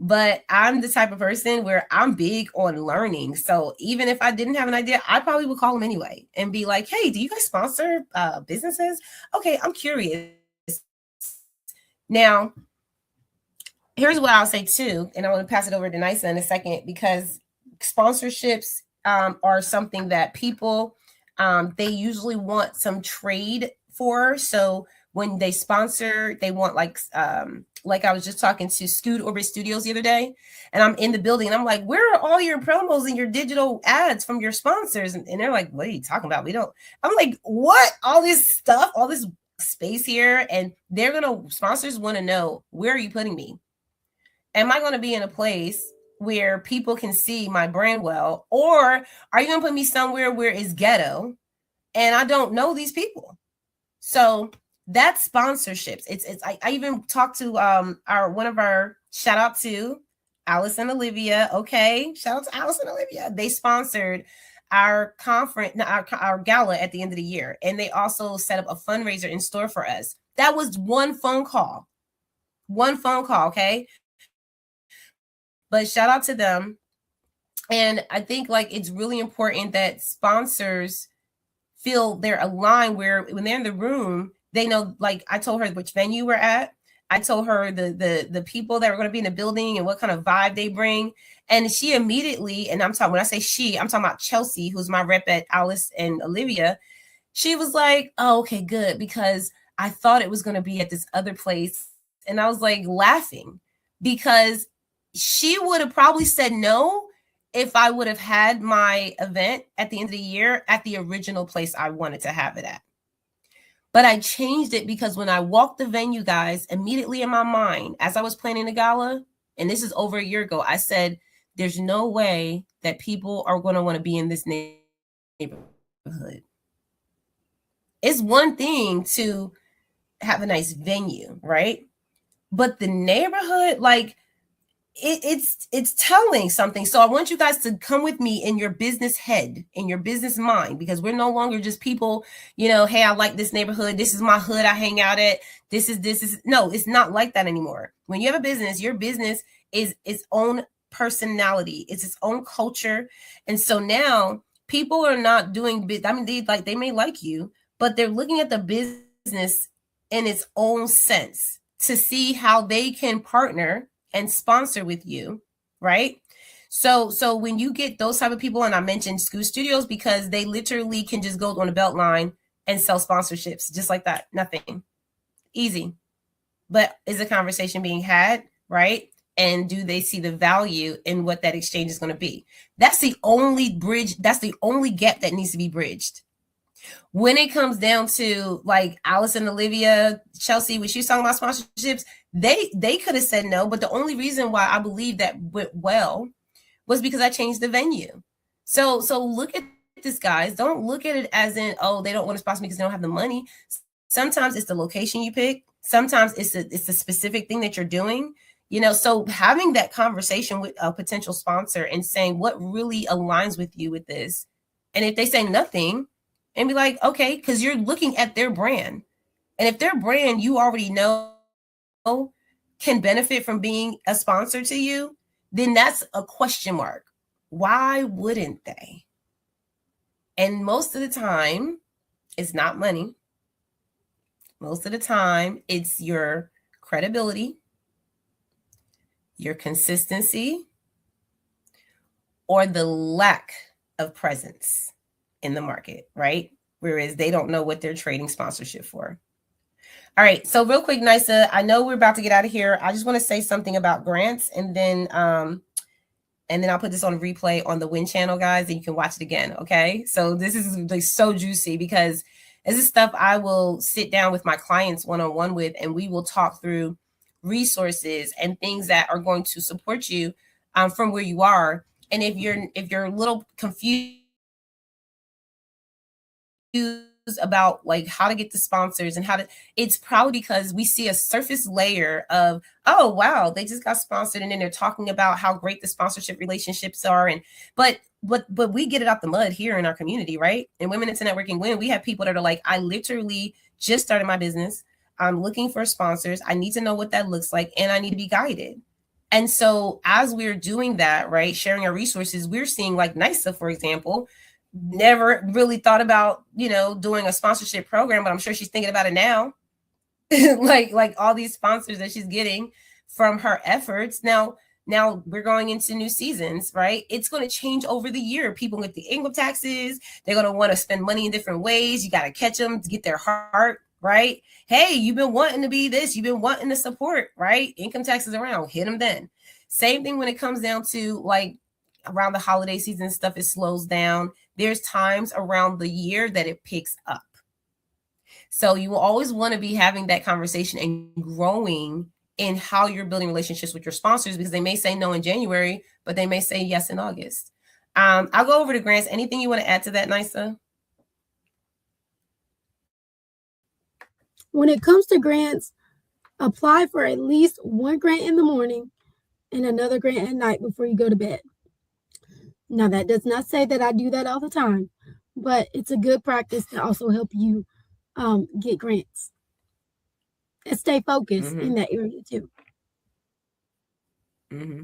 But I'm the type of person where I'm big on learning. So even if I didn't have an idea, I probably would call them anyway and be like, hey, do you guys sponsor businesses? Okay, I'm curious. Now, here's what I'll say too, and I want to pass it over to Nysa in a second, because sponsorships are something that people, they usually want some trade for. So when they sponsor, they want like I was just talking to Scoot Orbit Studios the other day, and I'm in the building and I'm like, where are all your promos and your digital ads from your sponsors? And they're like, what are you talking about? We don't. I'm like, what? All this stuff, all this space here, and sponsors want to know, where are you putting me? Am I going to be in a place where people can see my brand well, or are you going to put me somewhere where it's ghetto and I don't know these people? So that's sponsorships. I even talked to one of our, shout out to Alice and Olivia. Okay, shout out to Alice and Olivia. They sponsored our conference, our gala at the end of the year, and they also set up a fundraiser in store for us. That was one phone call. Okay. But shout out to them. And I think like it's really important that sponsors feel they're aligned, where when they're in the room, they know, like I told her which venue we're at. I told her the people that are going to be in the building and what kind of vibe they bring. And she immediately, and when I say she, I'm talking about Chelsea, who's my rep at Alice and Olivia. She was like, oh, okay, good. Because I thought it was going to be at this other place. And I was like laughing, because she would have probably said no if I would have had my event at the end of the year at the original place I wanted to have it at. But I changed it because when I walked the venue, guys, immediately in my mind, as I was planning the gala, and this is over a year ago, I said, there's no way that people are going to want to be in this neighborhood. It's one thing to have a nice venue, right? But the neighborhood, like, it's telling something. So I want you guys to come with me in your business head, in your business mind, because we're no longer just people, hey, I like this neighborhood. This is my hood I hang out at. This is no, it's not like that anymore. When you have a business, your business is its own personality. It's its own culture. And so now people are not doing, they may like you, but they're looking at the business in its own sense to see how they can partner and sponsor with you, right? So when you get those type of people, and I mentioned Scoot Studios because they literally can just go on a belt line and sell sponsorships just like that. Nothing. Easy. But is a conversation being had, right? And do they see the value in what that exchange is going to be? That's the only bridge. That's the only gap that needs to be bridged. When it comes down to like Alice and Olivia, Chelsea, when she was talking about sponsorships, they could have said no, but the only reason why I believe that went well was because I changed the venue. So look at this, guys. Don't look at it as in, oh, they don't want to sponsor me because they don't have the money. Sometimes it's the location you pick. Sometimes it's a specific thing that you're doing. So having that conversation with a potential sponsor and saying what really aligns with you with this. And if they say nothing, and be like, okay, because you're looking at their brand. And if their brand you already know can benefit from being a sponsor to you, then that's a question mark. Why wouldn't they? And most of the time, it's not money. Most of the time, it's your credibility, your consistency, or the lack of presence in the market, right? Whereas they don't know what they're trading sponsorship for. All right, so real quick, Nysa, I know we're about to get out of here. I just want to say something about grants, and then I'll put this on replay on the Win channel, guys, and you can watch it again. Okay, so this is like so juicy because this is stuff I will sit down with my clients one-on-one with, and we will talk through resources and things that are going to support you from where you are. And if you're a little confused about like how to get the sponsors and it's probably because we see a surface layer of, oh wow, they just got sponsored, and then they're talking about how great the sponsorship relationships are, but we get it out the mud here in our community, right? In Women into Networking Win, we have people that are like, I literally just started my business, I'm looking for sponsors, I need to know what that looks like, and I need to be guided. And so as we're doing that, right, sharing our resources, we're seeing like Nysa, for example, never really thought about, doing a sponsorship program, but I'm sure she's thinking about it now. like all these sponsors that she's getting from her efforts. Now we're going into new seasons, right? It's going to change over the year. People get the income taxes. They're going to want to spend money in different ways. You got to catch them to get their heart, right? Hey, you've been wanting to be this. You've been wanting to support, right? Income taxes around, hit them then. Same thing when it comes down to like around the holiday season, stuff, it slows down. There's times around the year that it picks up. So you will always want to be having that conversation and growing in how you're building relationships with your sponsors, because they may say no in January, but they may say yes in August. I'll go over to grants. Anything you want to add to that, Nysa? When it comes to grants, apply for at least one grant in the morning and another grant at night before you go to bed. Now, that does not say that I do that all the time, but it's a good practice to also help you get grants and stay focused in that area too. Mm-hmm.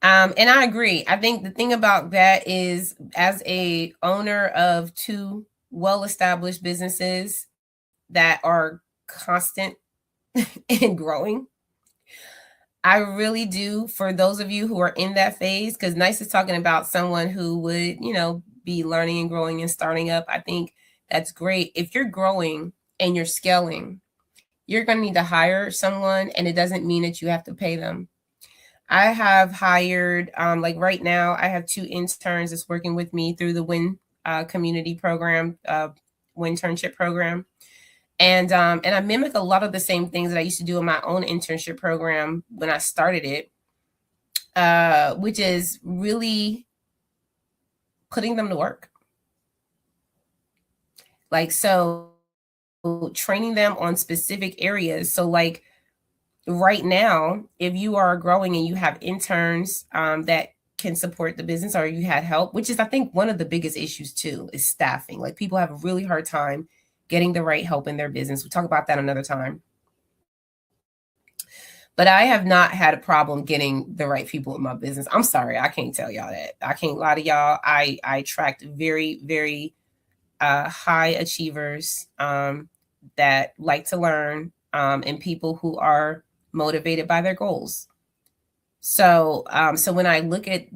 And I agree. I think the thing about that is, as a owner of two well-established businesses that are constant and growing, I really do, for those of you who are in that phase, because Nice is talking about someone who would, be learning and growing and starting up. I think that's great. If you're growing and you're scaling, you're going to need to hire someone, and it doesn't mean that you have to pay them. I have hired, like right now, I have 2 interns that's working with me through the Win community program, Winternship program. And I mimic a lot of the same things that I used to do in my own internship program when I started it, which is really putting them to work. Like, so training them on specific areas. So like right now, if you are growing and you have interns that can support the business, or you had help, which is, I think, one of the biggest issues too, is staffing. Like, people have a really hard time getting the right help in their business. We'll talk about that another time. But I have not had a problem getting the right people in my business. I'm sorry, I can't tell y'all that. I can't lie to y'all. I attract very, very high achievers that like to learn, and people who are motivated by their goals. So when I look at,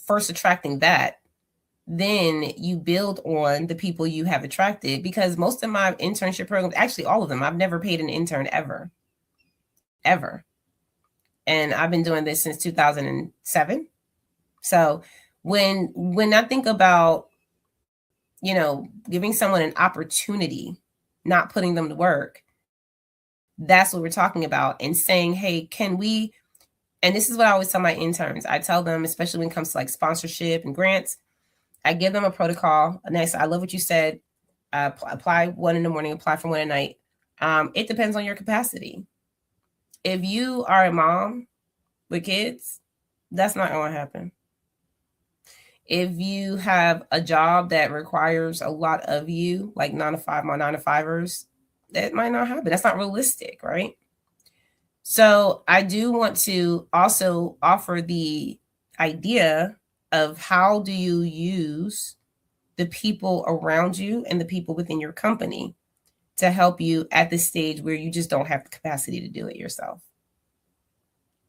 first attracting that, then you build on the people you have attracted, because most of my internship programs, actually all of them, I've never paid an intern ever. And I've been doing this since 2007. So when I think about, giving someone an opportunity, not putting them to work, that's what we're talking about. And saying, hey, can we, and this is what I always tell my interns. I tell them, especially when it comes to like sponsorship and grants, I give them a protocol. Nice. I love what you said. Apply one in the morning, apply for one at night. It depends on your capacity. if you are a mom with kids, that's not going to happen. If you have a job that requires a lot of you, like 9 to 5, my 9 to 5ers, that might not happen. That's not realistic, right? So I do want to also offer the idea of how do you use the people around you and the people within your company to help you at the stage where you just don't have the capacity to do it yourself.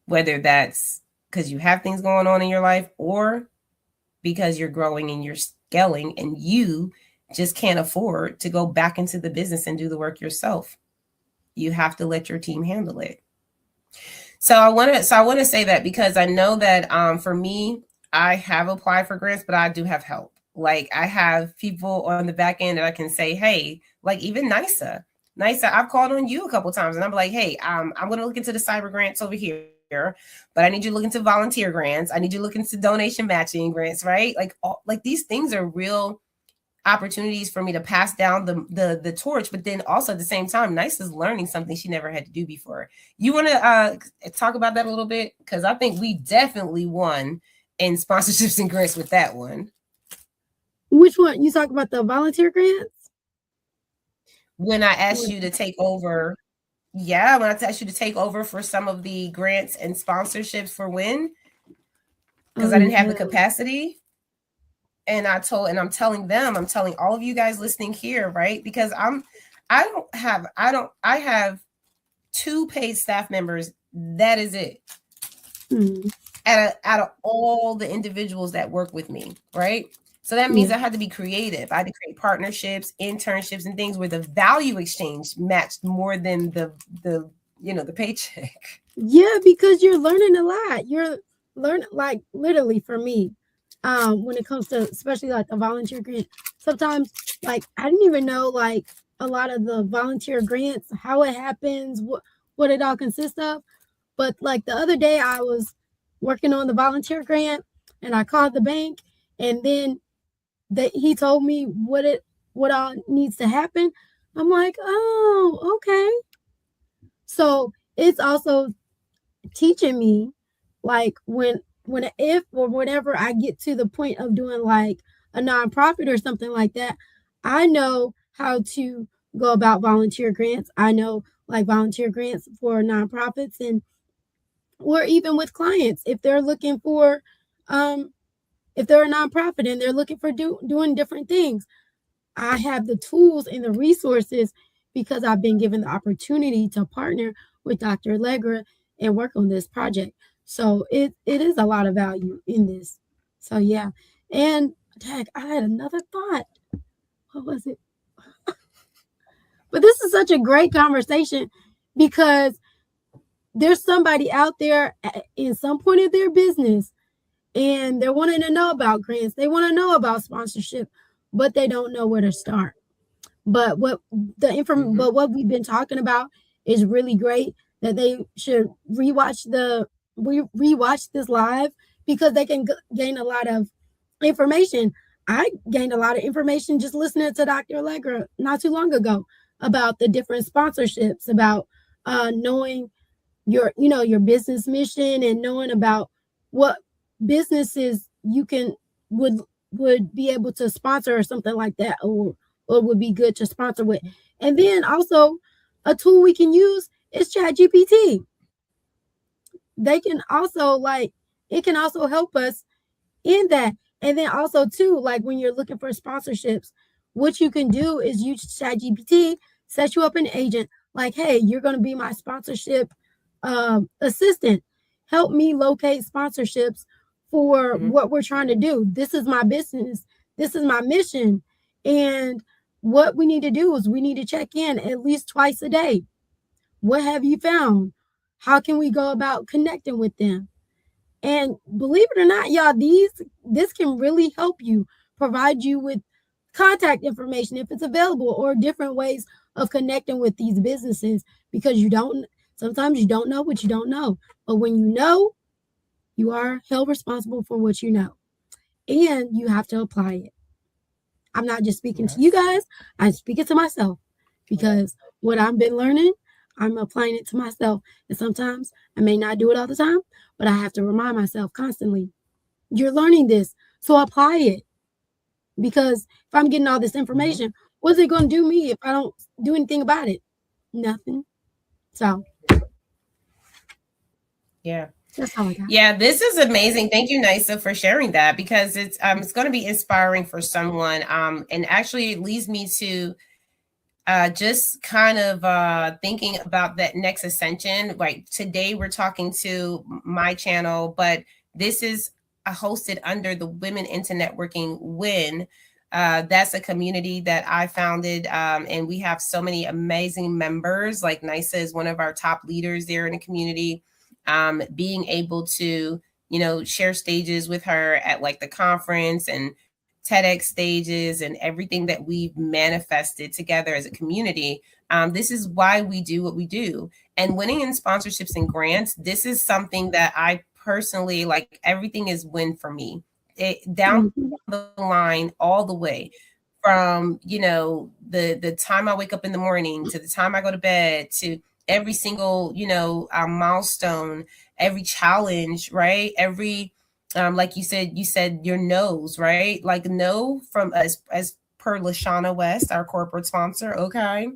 Whether that's because you have things going on in your life or because you're growing and you're scaling and you just can't afford to go back into the business and do the work yourself. You have to let your team handle it. So I want to say that because I know that for me, I have applied for grants, but I do have help. Like I have people on the back end that I can say, hey, like even NYSA, I've called on you a couple times and I'm like, hey, I'm going to look into the cyber grants over here, but I need you to look into volunteer grants. I need you to look into donation matching grants, right? Like these things are real opportunities for me to pass down the torch, but then also at the same time, NYSA is learning something she never had to do before. You want to talk about that a little bit? Because I think we definitely won in sponsorships and grants with that one. Which one? You talk about the volunteer grants? When I asked you to take over, when I asked you to take over for some of the grants and sponsorships for WIN, because I didn't have the capacity. And I'm telling all of you guys listening here, right? Because I have 2 paid staff members. That is it. Out of all the individuals that work with me, right? So that means I had to be creative. I had to create partnerships, internships, and things where the value exchange matched more than the paycheck. Yeah, because you're learning a lot. You're learning, like literally for me, when it comes to especially like a volunteer grant, sometimes like I didn't even know like a lot of the volunteer grants, how it happens, what it all consists of. But like the other day I was working on the volunteer grant and I called the bank and then he told me what all needs to happen. I'm like, oh, okay. So it's also teaching me like if or whenever I get to the point of doing like a nonprofit or something like that, I know how to go about volunteer grants. I know like volunteer grants for nonprofits and or even with clients if they're looking for if they're a nonprofit and they're looking for doing different things. I have the tools and the resources because I've been given the opportunity to partner with Dr. Allegra and work on this project. So it is a lot of value in this. So yeah. And I had another thought. What was it? But this is such a great conversation because there's somebody out there in some point of their business and they're wanting to know about grants. They want to know about sponsorship, but they don't know where to start. But what we've been talking about is really great, that they should rewatch this live because they can gain a lot of information. I gained a lot of information just listening to Dr. Allegra not too long ago about the different sponsorships, about knowing your business mission and knowing about what businesses you would be able to sponsor or something like that, or would be good to sponsor with. And then also a tool we can use is ChatGPT. They can also it can also help us in that. And then also too, like when you're looking for sponsorships, what you can do is use ChatGPT, set you up an agent, like, hey, you're going to be my sponsorship assistant. Help me locate sponsorships for what we're trying to do. This is my business. This is my mission. And what we need to do is we need to check in at least twice a day. What have you found? How can we go about connecting with them? And believe it or not, y'all, this can really help you, provide you with contact information if it's available, or different ways of connecting with these businesses, because sometimes you don't know what you don't know. But when you know, you are held responsible for what you know, and you have to apply it. I'm not just speaking to you guys, I'm speaking to myself, because what I've been learning, I'm applying it to myself. And sometimes I may not do it all the time, but I have to remind myself constantly, you're learning this, so apply it. Because if I'm getting all this information, what's it going to do me if I don't do anything about it? Nothing. So, yeah. That's all I got. Yeah, this is amazing. Thank you, Nisa, for sharing that, because it's going to be inspiring for someone. And actually it leads me to just kind of thinking about that next ascension. Like today we're talking to my channel, but this is hosted under the Women into Networking WIN. That's a community that I founded, and we have so many amazing members. Like Nisa is one of our top leaders there in the community. Being able to, share stages with her at like the conference and TEDx stages and everything that we've manifested together as a community. This is why we do what we do. And winning in sponsorships and grants, this is something that I personally like. Everything is win for me. Down the line, all the way from, the time I wake up in the morning to the time I go to bed, to every single, milestone, every challenge, right? Every, like you said your no's, right? Like no from as per Lashana West, our corporate sponsor. Okay.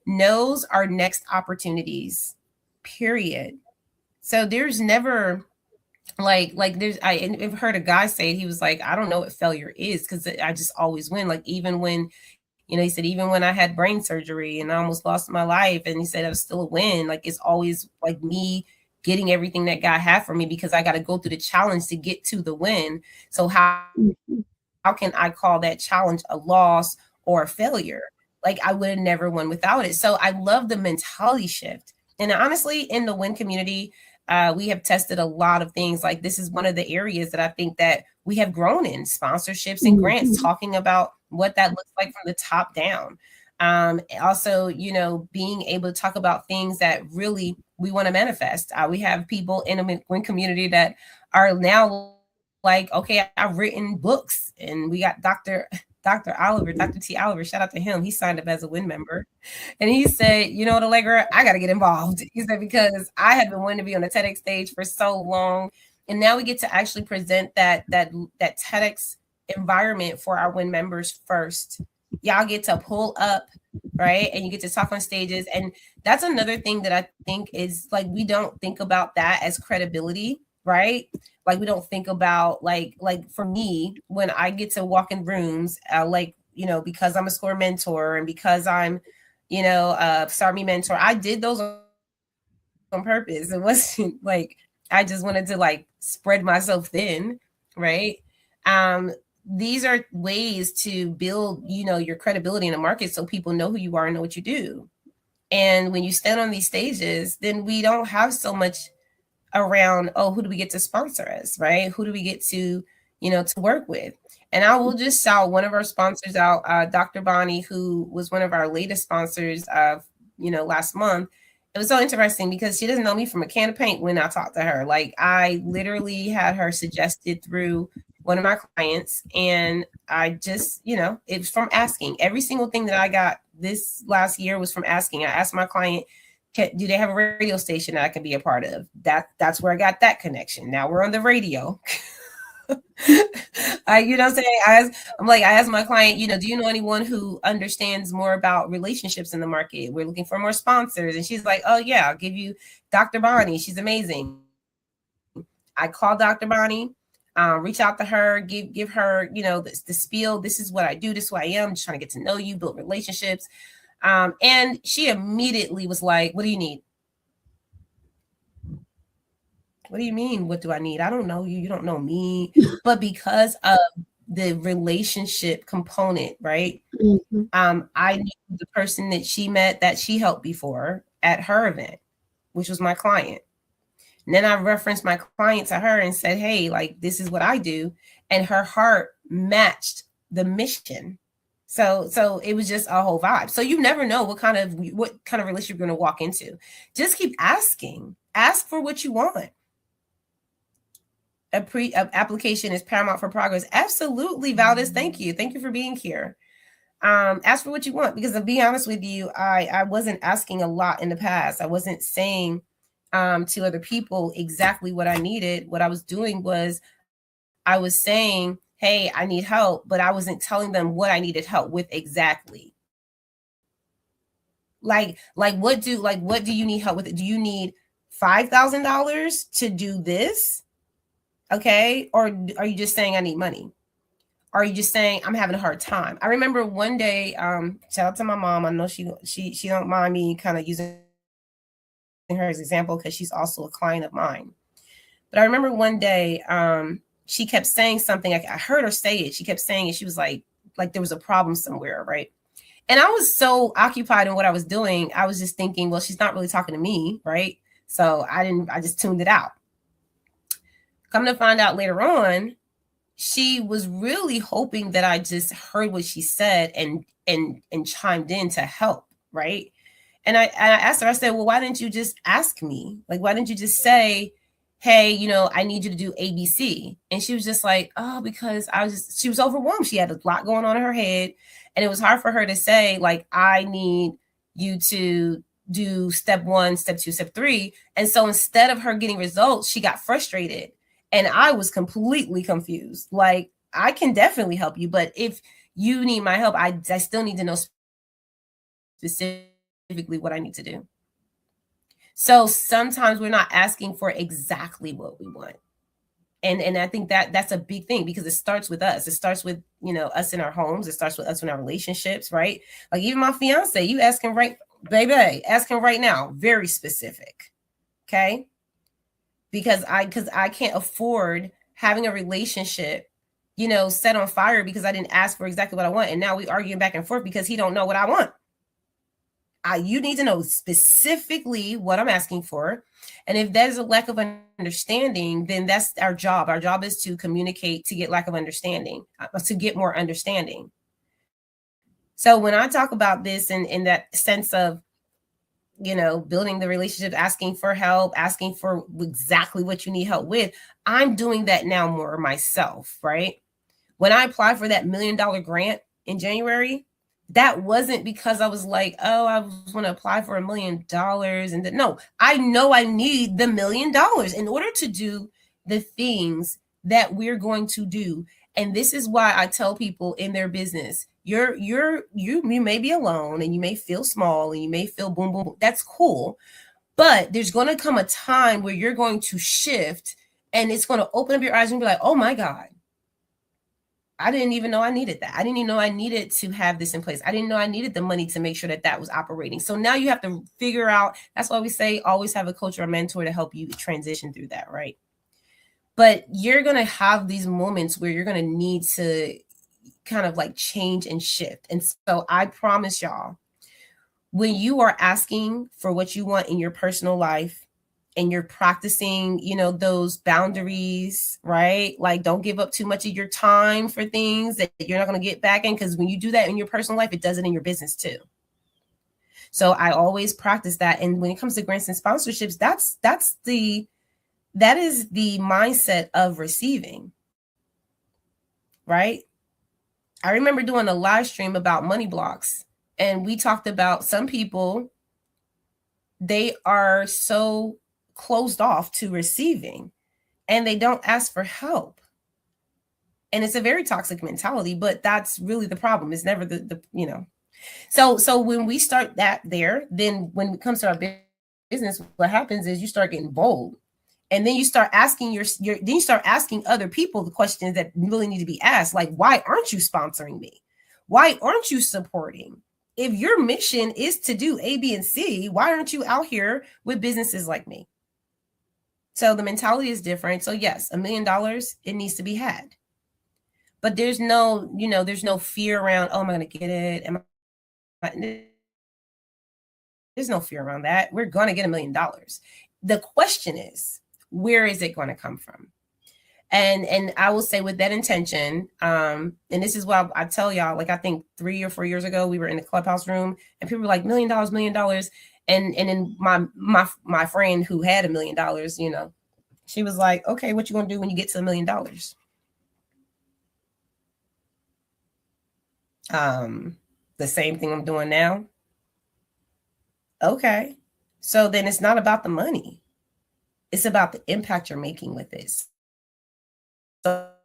No's are next opportunities, period. So there's never like there's, I've heard a guy say, he was like, I don't know what failure is, because I just always win. Like even when, he said, even when I had brain surgery and I almost lost my life, and he said it was still a win. Like it's always like me getting everything that God had for me, because I got to go through the challenge to get to the win. So how can I call that challenge a loss or a failure? Like I would have never won without it. So I love the mentality shift. And honestly, in the WIN community, we have tested a lot of things. Like this is one of the areas that I think that we have grown in, sponsorships and grants, talking about what that looks like from the top down. Also, being able to talk about things that really we want to manifest. We have people in the WIN community that are now like, okay, I've written books, and we got Dr. Oliver, Dr. T. Oliver, shout out to him. He signed up as a WIN member. And he said, you know what, Allegra, I got to get involved. He said, because I have been wanting to be on the TEDx stage for so long. And now we get to actually present that TEDx environment for our WIN members first. Y'all get to pull up, right? And you get to talk on stages. And that's another thing that I think is like, we don't think about that as credibility, right? Like we don't think about like for me, when I get to walk in rooms, because I'm a SCORE mentor and because I'm, Start Me mentor, I did those on purpose. It wasn't like I just wanted to like spread myself thin, right? These are ways to build, your credibility in the market, so people know who you are and know what you do. And when you stand on these stages, then we don't have so much around, oh, who do we get to sponsor us, right? Who do we get to, to work with? And I will just shout one of our sponsors out, Dr. Bonnie, who was one of our latest sponsors of, last month. It was so interesting because she doesn't know me from a can of paint when I talked to her. Like I literally had her suggested through one of my clients. And I just, it's from asking. Every single thing that I got this last year was from asking. I asked my client, do they have a radio station that I can be a part of? That's where I got that connection. Now we're on the radio. I asked my client, do you know anyone who understands more about relationships in the market? We're looking for more sponsors. And she's like, oh yeah, I'll give you Dr. Bonnie. She's amazing. I call Dr. Bonnie, reach out to her, give her, the spiel. This is what I do. This is who I am. I'm just trying to get to know you, build relationships. And she immediately was like, what do you need? What do you mean? What do I need? I don't know you. You don't know me. But because of the relationship component, right? I knew the person that she met that she helped before at her event, which was my client. And then I referenced my client to her and said, hey, like, this is what I do. And her heart matched the mission. So it was just a whole vibe. So you never know what kind of relationship you're going to walk into. Just keep asking. Ask for what you want. Application is paramount for progress. Absolutely, Valdez. Thank you. Thank you for being here. ask for what you want, because to be honest with you, I wasn't asking a lot in the past. I wasn't saying to other people exactly what I needed. What I was doing was I was saying, hey, I need help, but I wasn't telling them what I needed help with exactly. Like what do you need help with? Do you need $5,000 to do this? Okay. Or are you just saying I need money? Or are you just saying I'm having a hard time? I remember one day, shout out to my mom. I know she don't mind me kind of using her as an example because she's also a client of mine. But I remember one day, she kept saying something. I heard her say it. She kept saying it. She was like there was a problem somewhere, right? And I was so occupied in what I was doing. I was just thinking, well, she's not really talking to me, right? So I just tuned it out. Come to find out later on, she was really hoping that I just heard what she said and chimed in to help, right? And I asked her, I said, well, why didn't you just ask me? Like, why didn't you just say, hey, I need you to do ABC? And she was just like, oh, because she was overwhelmed. She had a lot going on in her head. And it was hard for her to say, like, I need you to do step 1, step 2, step 3. And so instead of her getting results, she got frustrated. And I was completely confused. Like, I can definitely help you, but if you need my help, I still need to know specifically what I need to do. So sometimes we're not asking for exactly what we want. And I think that's a big thing, because it starts with us. It starts with, us in our homes. It starts with us in our relationships, right? Like even my fiance, you asking right, baby, asking right now, very specific. Okay. Because I can't afford having a relationship, set on fire because I didn't ask for exactly what I want. And now we arguing back and forth because he don't know what I want. You need to know specifically what I'm asking for. And if there's a lack of understanding, then that's our job. Our job is to communicate, to get lack of understanding, to get more understanding. So when I talk about this in that sense of, building the relationship, asking for help, asking for exactly what you need help with, I'm doing that now more myself, right? When I applied for that $1 million grant in January, that wasn't because I was like, oh, I want to apply for $1 million. And no, I know I need the $1 million in order to do the things that we're going to do. And this is why I tell people in their business, you may be alone and you may feel small and you may feel boom, boom, boom. That's cool. But there's going to come a time where you're going to shift and it's going to open up your eyes and be like, oh my God, I didn't even know I needed that. I didn't even know I needed to have this in place. I didn't know I needed the money to make sure that was operating. So now you have to figure out, that's why we say always have a coach or a mentor to help you transition through that, right? But you're going to have these moments where you're going to need to kind of like change and shift. And so I promise y'all, when you are asking for what you want in your personal life and you're practicing, those boundaries, right? Like don't give up too much of your time for things that you're not going to get back in. Because when you do that in your personal life, it does it in your business too. So I always practice that. And when it comes to grants and sponsorships, that is the mindset of receiving, right? I remember doing a live stream about money blocks, and we talked about some people, they are so closed off to receiving and they don't ask for help. And it's a very toxic mentality, but that's really the problem. It's never So when we start that there, then when it comes to our business, what happens is you start getting bold. And then you start asking then you start asking other people the questions that really need to be asked. Like, why aren't you sponsoring me? Why aren't you supporting? If your mission is to do A, B, and C, why aren't you out here with businesses like me? So the mentality is different. So yes, $1 million, it needs to be had. But there's no, there's no fear around, oh, am I going to get it? There's no fear around that. We're going to get $1 million. The question is, where is it going to come from? And I will say with that intention, and this is what I tell y'all, like I think 3 or 4 years ago, we were in the Clubhouse room and people were like, $1 million, $1 million. And then my friend who had $1 million, she was like, okay, what you gonna do when you get to $1 million? The same thing I'm doing now. Okay. So then it's not about the money. It's about the impact you're making with this.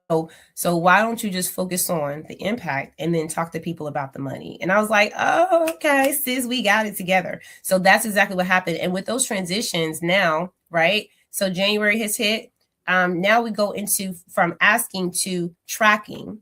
So why don't you just focus on the impact and then talk to people about the money? And I was like, oh, okay, sis, we got it together. So that's exactly what happened. And with those transitions now, right? So January has hit. Now we go into from asking to tracking,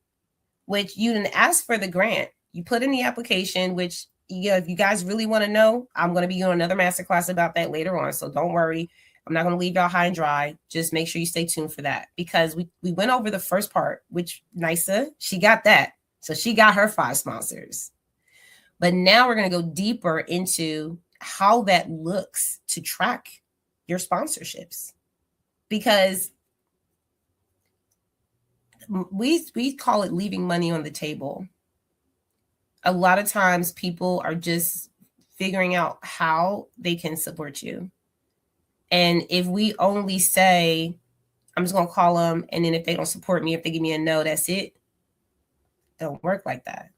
which you didn't ask for the grant. You put in the application, which if you guys really want to know, I'm going to be doing another masterclass about that later on. So don't worry. I'm not going to leave y'all high and dry. Just make sure you stay tuned for that, because we went over the first part, which NYSA, she got that. So she got her 5 sponsors. But now we're going to go deeper into how that looks to track your sponsorships, because we call it leaving money on the table. A lot of times people are just figuring out how they can support you. And if we only say, I'm just going to call them, and then if they don't support me, if they give me a no, that's it. It don't work like that.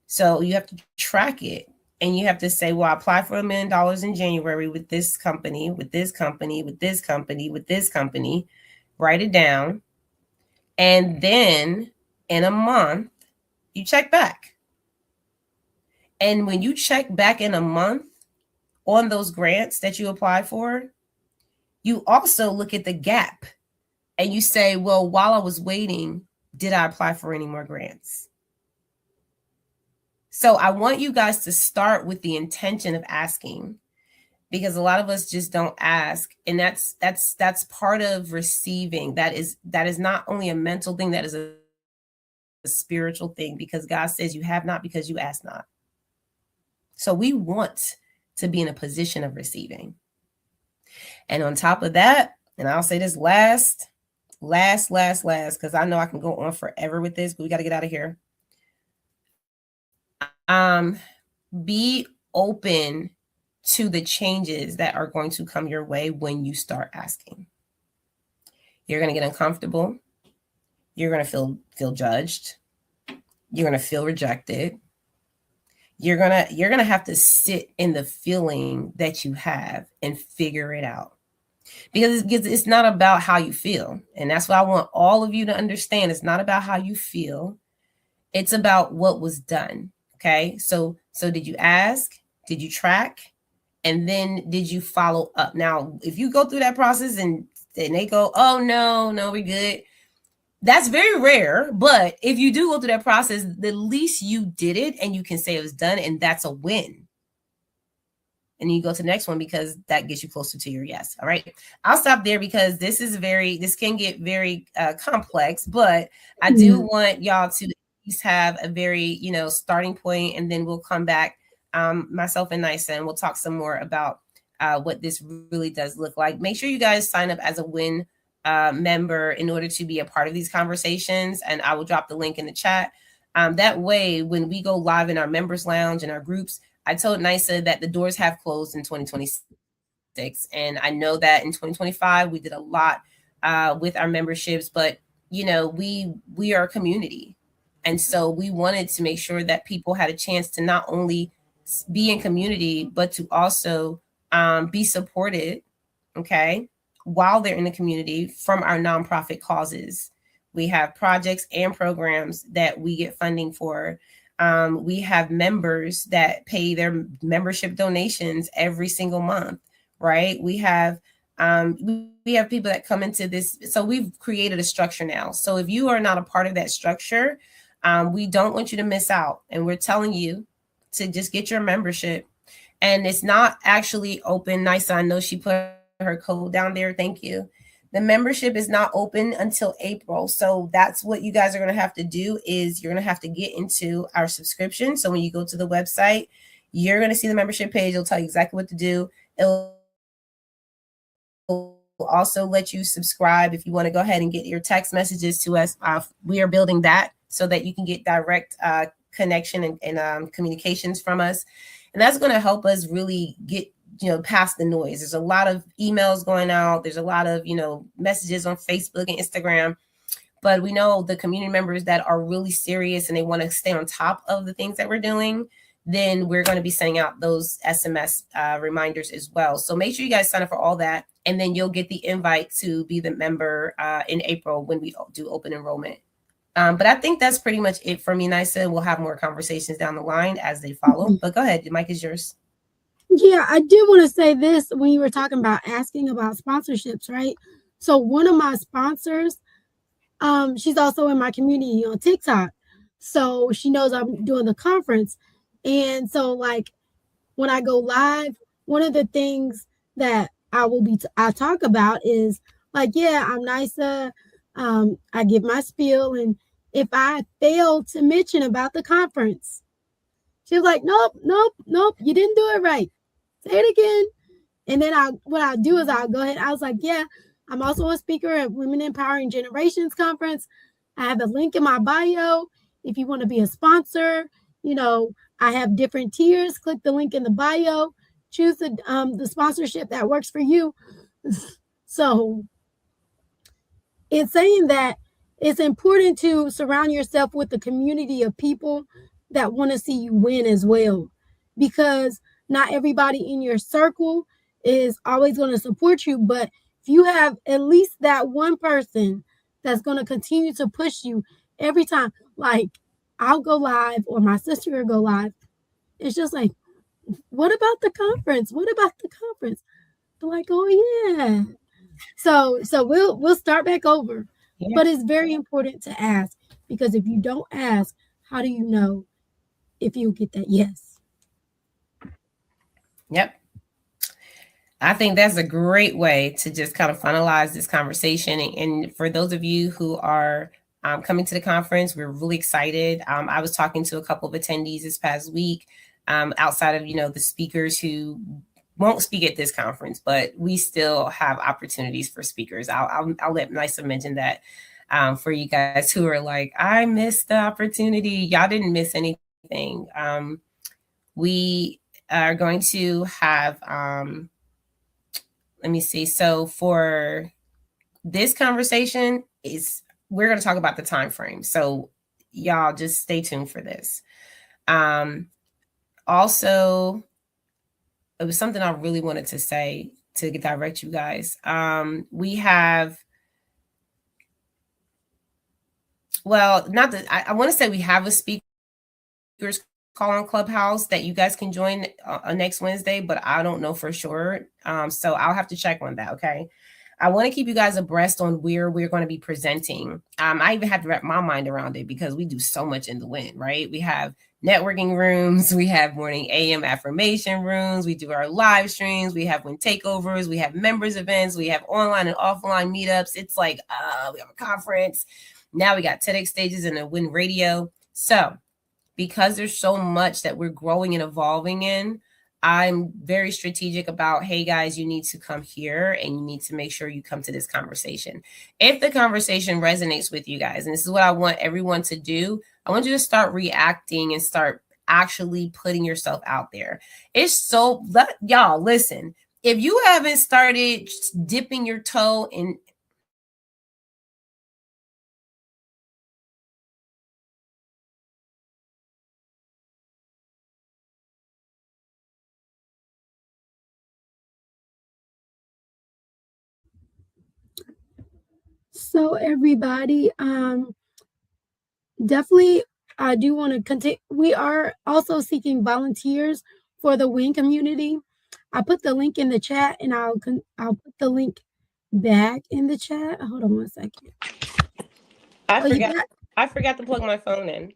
So you have to track it, and you have to say, well, I applied for $1 million in January with this company, with this company, with this company, with this company. Write it down. And then in a month, you check back. And when you check back in a month on those grants that you applied for, you also look at the gap and you say, well, while I was waiting, did I apply for any more grants? So I want you guys to start with the intention of asking, because a lot of us just don't ask. And that's part of receiving. That is not only a mental thing, that is a spiritual thing, because God says you have not because you ask not. So we want to be in a position of receiving. And on top of that, and I'll say this last, because I know I can go on forever with this, but we got to get out of here. Be open to the changes that are going to come your way when you start asking. You're going to get uncomfortable. You're going to feel judged. You're going to feel rejected. You're gonna have to sit in the feeling that you have and figure it out, because it's not about how you feel. And that's what I want all of you to understand. It's not about how you feel. It's about what was done. Okay. So did you ask? Did you track? And then did you follow up? Now, if you go through that process and they go, oh, no, we're good. That's very rare, but if you do go through that process, at least you did it and you can say it was done, and that's a win. And you go to the next one, because that gets you closer to your yes. All right. I'll stop there, because this can get very complex, but I do want y'all to at least have a very, starting point, and then we'll come back, myself and NYSA, and we'll talk some more about what this really does look like. Make sure you guys sign up as a WIN member in order to be a part of these conversations. And I will drop the link in the chat. That way, when we go live in our members lounge and our groups, I told NYSA that the doors have closed in 2026. And I know that in 2025, we did a lot with our memberships, but we are a community. And so we wanted to make sure that people had a chance to not only be in community, but to also be supported, okay, while they're in the community from our nonprofit causes. We have projects and programs that we get funding for. We have members that pay their membership donations every single month, right? We have people that come into this. So we've created a structure now. So if you are not a part of that structure, we don't want you to miss out. And we're telling you to just get your membership. And it's not actually open. NYSA, I know she put her code down there. Thank you. The membership is not open until April. So that's what you guys are going to have to do, is you're going to have to get into our subscription. So when you go to the website, you're going to see the membership page. It'll tell you exactly what to do. It'll also let you subscribe if you want to go ahead and get your text messages to us. We are building that so that you can get direct connection and communications from us. And that's going to help us really get past the noise. There's a lot of emails going out. There's a lot of, messages on Facebook and Instagram, but we know the community members that are really serious and they want to stay on top of the things that we're doing, then we're going to be sending out those SMS reminders as well. So make sure you guys sign up for all that, and then you'll get the invite to be the member in April when we do open enrollment. But I think that's pretty much it for me, Nysa. We'll have more conversations down the line as they follow. But go ahead, the mic is yours. Yeah, I do want to say this when you were talking about asking about sponsorships, right? So one of my sponsors, she's also in my community on TikTok. So she knows I'm doing the conference. And so like when I go live, one of the things that I talk about is like, yeah, I'm Nysa. I give my spiel. And if I fail to mention about the conference, she was like, nope, you didn't do it right. Say it again. And then what I'll do is I'll go ahead. I was like, yeah, I'm also a speaker at Women Empowering Generations Conference. I have a link in my bio. If you want to be a sponsor, I have different tiers. Click the link in the bio. Choose the sponsorship that works for you. So it's saying that it's important to surround yourself with a community of people that want to see you win as well, because not everybody in your circle is always going to support you. But if you have at least that one person that's going to continue to push you every time, like I'll go live or my sister will go live, it's just like, what about the conference? What about the conference? They're like, oh yeah. So we'll start back over. Yeah. But it's very important to ask, because if you don't ask, how do you know if you'll get that yes? Yep. I think that's a great way to just kind of finalize this conversation. And for those of you who are coming to the conference, we're really excited. I was talking to a couple of attendees this past week, outside of, the speakers who won't speak at this conference, but we still have opportunities for speakers. I'll let Nysa mention that for you guys who are like, I missed the opportunity. Y'all didn't miss anything. We are going to have, let me see. So for this conversation we're going to talk about the time frame. So y'all just stay tuned for this. Also, it was something I really wanted to say to direct you guys. We have, not that I want to say we have a speakers call on Clubhouse that you guys can join next Wednesday, but I don't know for sure. So I'll have to check on that. Okay. I want to keep you guys abreast on where we're going to be presenting. I even had to wrap my mind around it because we do so much in the wind, right? We have networking rooms, we have morning AM affirmation rooms, we do our live streams, we have win takeovers, we have members events, we have online and offline meetups. It's like we have a conference. Now we got TEDx stages and a win radio. So because there's so much that we're growing and evolving in, I'm very strategic about, hey guys, you need to come here and you need to make sure you come to this conversation. If the conversation resonates with you guys, and this is what I want everyone to do, I want you to start reacting and start actually putting yourself out there. Y'all listen, if you haven't started dipping your toe in, So everybody, definitely, I do want to continue. We are also seeking volunteers for the WIN community. I put the link in the chat, and I'll put the link back in the chat. Hold on one second. I forgot to plug my phone in.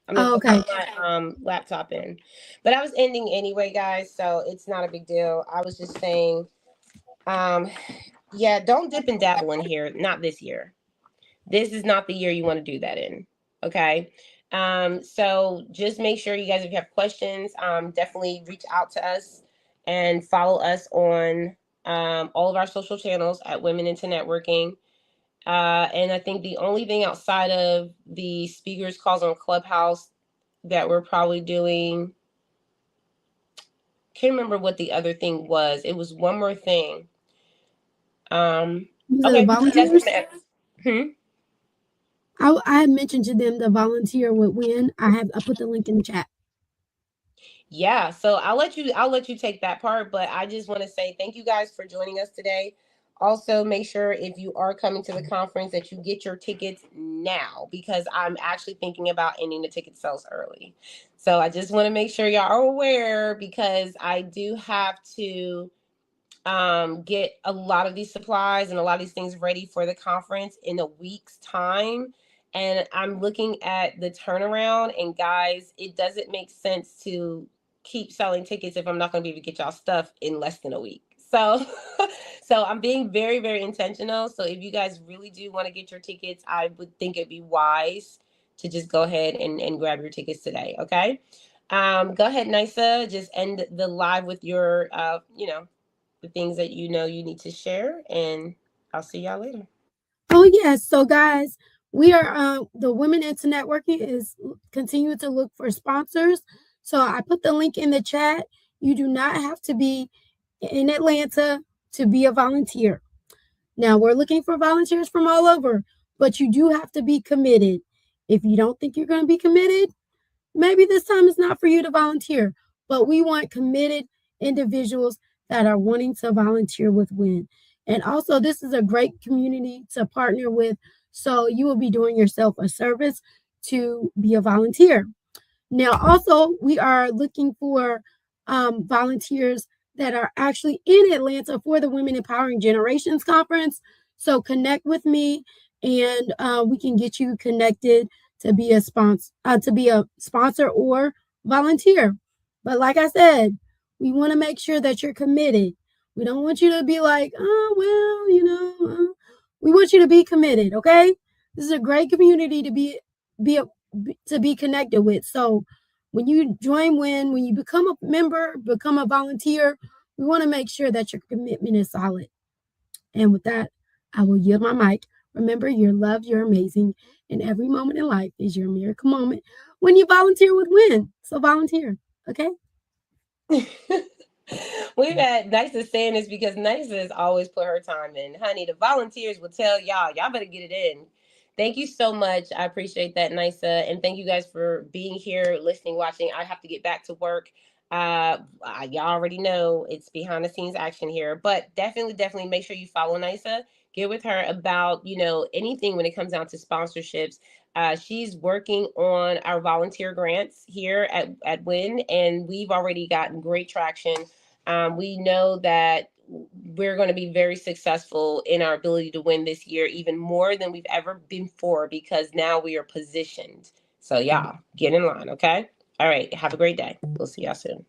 I'm gonna put my laptop in, but I was ending anyway, guys. So it's not a big deal. I was just saying, yeah, don't dip and dabble in here. Not this year. This is not the year you want to do that in. Okay. So just make sure you guys, if you have questions, definitely reach out to us and follow us on all of our social channels at Women into Networking. And I think the only thing outside of the speakers calls on Clubhouse that we're probably doing, can't remember what the other thing was. It was one more thing. Okay. I had mentioned to them the volunteer would win. I put the link in the chat. Yeah, so I'll let you take that part, but I just want to say thank you guys for joining us today. Also, make sure if you are coming to the conference that you get your tickets now, because I'm actually thinking about ending the ticket sales early. So I just want to make sure y'all are aware, because I do have to get a lot of these supplies and a lot of these things ready for the conference in a week's time. And I'm looking at the turnaround, and guys, it doesn't make sense to keep selling tickets if I'm not going to be able to get y'all stuff in less than a week. So, so I'm being very, very intentional. So if you guys really do want to get your tickets, I would think it'd be wise to just go ahead and grab your tickets today. Okay. Go ahead, Nisa. Just end the live with your, the things that you know you need to share, and I'll see y'all later. Oh yes, so guys, we are the Women into Networking is continuing to look for sponsors. So I put the link in the chat. You do not have to be in Atlanta to be a volunteer. Now we're looking for volunteers from all over, but you do have to be committed. If you don't think you're going to be committed, maybe this time is not for you to volunteer, but we want committed individuals that are wanting to volunteer with WIN. And also, this is a great community to partner with. So you will be doing yourself a service to be a volunteer. Now, also, we are looking for volunteers that are actually in Atlanta for the Women Empowering Generations Conference. So connect with me, and we can get you connected to be a sponsor or volunteer. But like I said, we want to make sure that you're committed. We don't want you to be like, oh well, we want you to be committed. Okay, this is a great community to be connected with. So when you join when you become a member, become a volunteer, we want to make sure that your commitment is solid. And with that, I will yield my mic. Remember, you're loved, you're amazing, and every moment in life is your miracle moment when you volunteer with WIN. So volunteer, okay? We've had Nisa saying this because Nisa has always put her time in. Honey, the volunteers will tell y'all better get it in. Thank you so much. I appreciate that, Nisa. And thank you guys for being here, listening, watching. I have to get back to work. Y'all already know it's behind the scenes action here, but definitely make sure you follow Nisa. Get with her about, anything when it comes down to sponsorships. She's working on our volunteer grants here at WIN, and we've already gotten great traction. We know that we're going to be very successful in our ability to win this year, even more than we've ever been before, because now we are positioned. So y'all get in line, okay? All right. Have a great day. We'll see y'all soon.